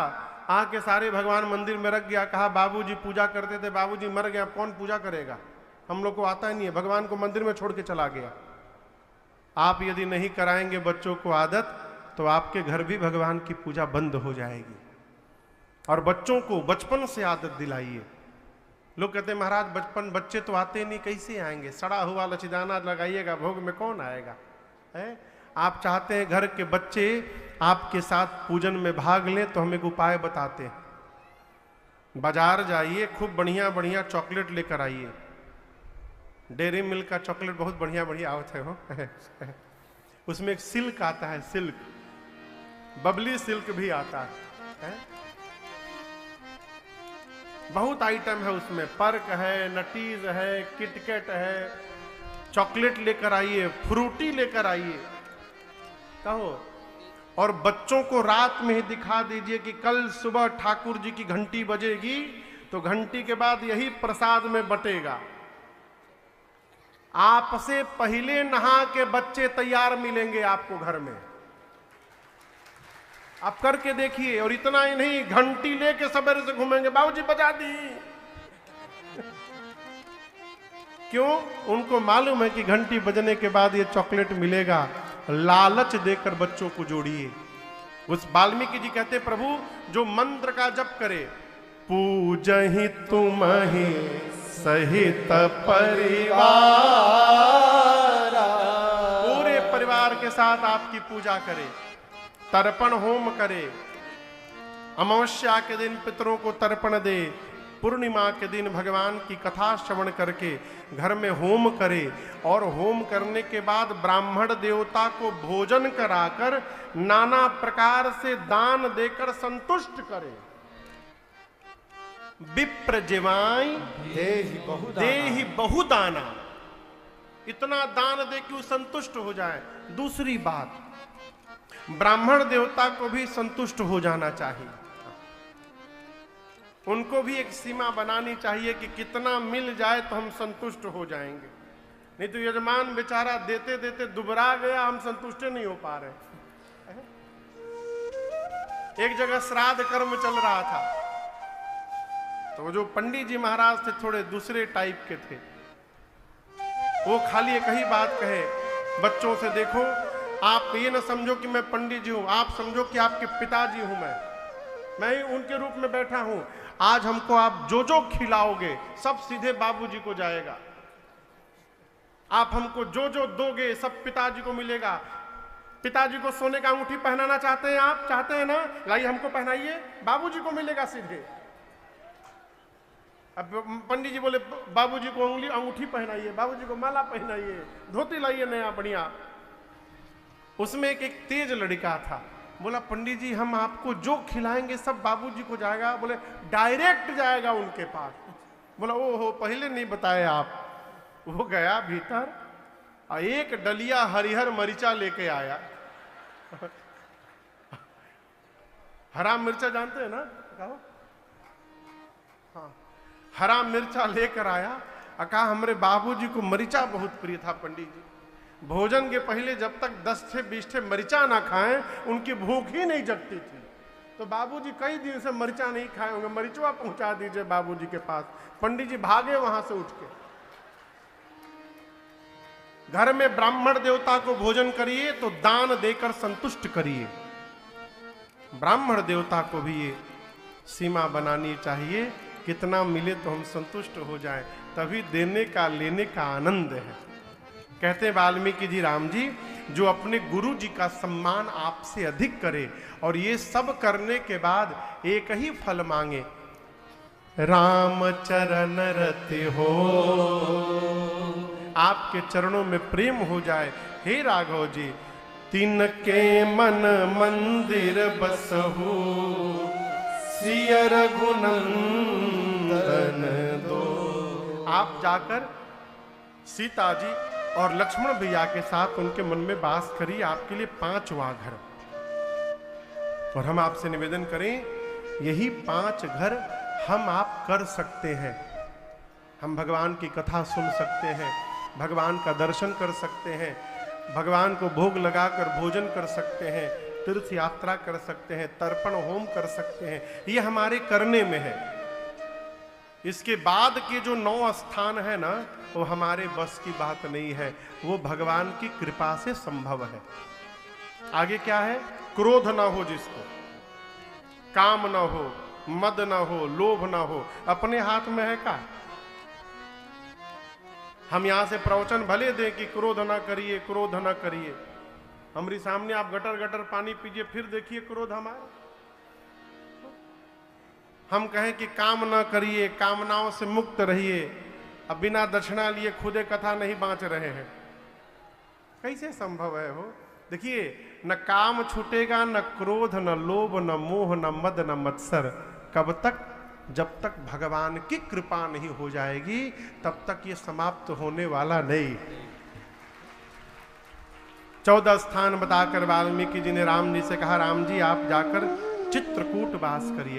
आके सारे भगवान मंदिर में रख गया। कहा बाबूजी पूजा करते थे, बाबूजी मर गया, कौन पूजा करेगा, हम लोग को आता ही नहीं है। भगवान को मंदिर में छोड़ के चला गया। आप यदि नहीं कराएंगे बच्चों को आदत, तो आपके घर भी भगवान की पूजा बंद हो जाएगी। और बच्चों को बचपन से आदत दिलाइए। लोग कहते हैं महाराज बचपन बच्चे तो आते नहीं, कैसे आएंगे? सड़ा हुआ लचीदाना लगाइएगा भोग में, कौन आएगा? है? आप चाहते हैं घर के बच्चे आपके साथ पूजन में भाग लें, तो हम एक उपाय बताते हैं। बाजार जाइए, खूब बढ़िया बढ़िया चॉकलेट लेकर आइए। डेयरी मिल्क का चॉकलेट बहुत बढ़िया बढ़िया आवत है हो। उसमें एक सिल्क आता है, सिल्क, बबली सिल्क भी आता है। बहुत आइटम है उसमें, पर्क है, नटीज है, किटकैट है, चॉकलेट लेकर आइए, फ्रूटी लेकर आइए, कहो। और बच्चों को रात में ही दिखा दीजिए कि कल सुबह ठाकुर जी की घंटी बजेगी तो घंटी के बाद यही प्रसाद में बटेगा। आपसे पहले नहा के बच्चे तैयार मिलेंगे आपको घर में, आप करके देखिए। और इतना ही नहीं, घंटी लेके सवेरे से घूमेंगे, बाबूजी बजा दी। क्यों? उनको मालूम है कि घंटी बजने के बाद ये चॉकलेट मिलेगा। लालच देकर बच्चों को जोड़िए। उस वाल्मीकि जी कहते, प्रभु जो मंत्र का जप करे, पूजहि तुम ही सहित परिवार, पूरे परिवार के साथ आपकी पूजा करे, तर्पण होम करे, अमावस्या के दिन पितरों को तर्पण दे, पूर्णिमा के दिन भगवान की कथा श्रवण करके घर में होम करे, और होम करने के बाद ब्राह्मण देवता को भोजन कराकर नाना प्रकार से दान देकर संतुष्ट करे। विप्र जिवाई देहि बहुदाना, इतना दान दे कि वो संतुष्ट हो जाए। दूसरी बात, ब्राह्मण देवता को भी संतुष्ट हो जाना चाहिए। उनको भी एक सीमा बनानी चाहिए कि कितना मिल जाए तो हम संतुष्ट हो जाएंगे। नहीं तो यजमान बेचारा देते देते दुबरा गया, हम संतुष्ट नहीं हो पा रहे। एक जगह श्राद्ध कर्म चल रहा था, तो जो पंडित जी महाराज थे थोड़े दूसरे टाइप के थे। वो खाली एक ही बात कहे बच्चों से, देखो आप ये ना समझो कि मैं पंडित जी हूं, आप समझो कि आपके पिताजी हूं मैं ही उनके रूप में बैठा हूं। आज हमको आप जो जो खिलाओगे सब सीधे बाबूजी को जाएगा, आप हमको जो जो दोगे सब पिताजी को मिलेगा। पिताजी को सोने का अंगूठी पहनाना चाहते हैं आप, चाहते हैं ना, लाइए हमको पहनाइए, बाबूजी को मिलेगा सीधे। अब पंडित जी बोले बाबूजी को अंगूठी पहनाइए, बाबूजी को माला पहनाइए, धोती लाइए नया बढ़िया। उसमें एक तेज लड़का था, बोला पंडित जी हम आपको जो खिलाएंगे सब बाबूजी को जाएगा। बोले डायरेक्ट जाएगा उनके पास। बोला ओहो पहले नहीं बताए आप। वो गया भीतर और एक डलिया हरिहर मरीचा लेके आया। हरा मिर्चा जानते हैं ना, कहो हाँ, हरा मिर्चा लेकर आया। कहा हमारे बाबूजी को मरीचा बहुत प्रिय था पंडित जी, भोजन के पहले जब तक 10 से 20 ठे मरीचा ना खाएं उनकी भूख ही नहीं जगती थी। तो बाबूजी कई दिन से मरीचा नहीं खाए होंगे, मरीचवा पहुंचा दीजिए बाबूजी के पास। पंडित जी भागे वहां से उठ के। घर में ब्राह्मण देवता को भोजन करिए तो दान देकर संतुष्ट करिए। ब्राह्मण देवता को भी ये सीमा बनानी चाहिए, कितना मिले तो हम संतुष्ट हो जाएं, तभी देने का लेने का आनंद है। कहते वाल्मीकि जी, राम जी जो अपने गुरु जी का सम्मान आपसे अधिक करे और ये सब करने के बाद एक ही फल मांगे, राम चरण रति हो, आपके चरणों में प्रेम हो जाए। हे राघव जी, तिनके मन मंदिर बसहु, सिय रघुनंदन दो। आप जाकर सीता जी और लक्ष्मण भैया के साथ उनके मन में वास करिए, आपके लिए 5वां घर। और हम आपसे निवेदन करें, यही 5 घर हम आप कर सकते हैं। हम भगवान की कथा सुन सकते हैं, भगवान का दर्शन कर सकते हैं, भगवान को भोग लगाकर भोजन कर सकते हैं, तीर्थ यात्रा कर सकते हैं, तर्पण होम कर सकते हैं। ये हमारे करने में है। इसके बाद के जो 9 स्थान है ना, वो हमारे बस की बात नहीं है, वो भगवान की कृपा से संभव है। आगे क्या है? क्रोध ना हो जिसको, काम ना हो, मद ना हो, लोभ ना हो, अपने हाथ में है का? हम यहां से प्रवचन भले दें कि क्रोध ना करिए, क्रोध ना करिए, हमारे सामने आप गटर गटर पानी पीजिए, फिर देखिए क्रोध हमारा। हम कहें कि काम ना करिए, कामनाओं से मुक्त रहिए, अब बिना दक्षिणा लिए खुदे कथा नहीं बांच रहे हैं, कैसे संभव है? हो देखिए, न काम छूटेगा, न क्रोध, न लोभ, न मोह, न मद, न मत्सर। कब तक? जब तक भगवान की कृपा नहीं हो जाएगी, तब तक ये समाप्त होने वाला नहीं। 14 स्थान बताकर वाल्मीकि जी ने राम जी से कहा, राम जी आप जाकर चित्रकूट वास करिए।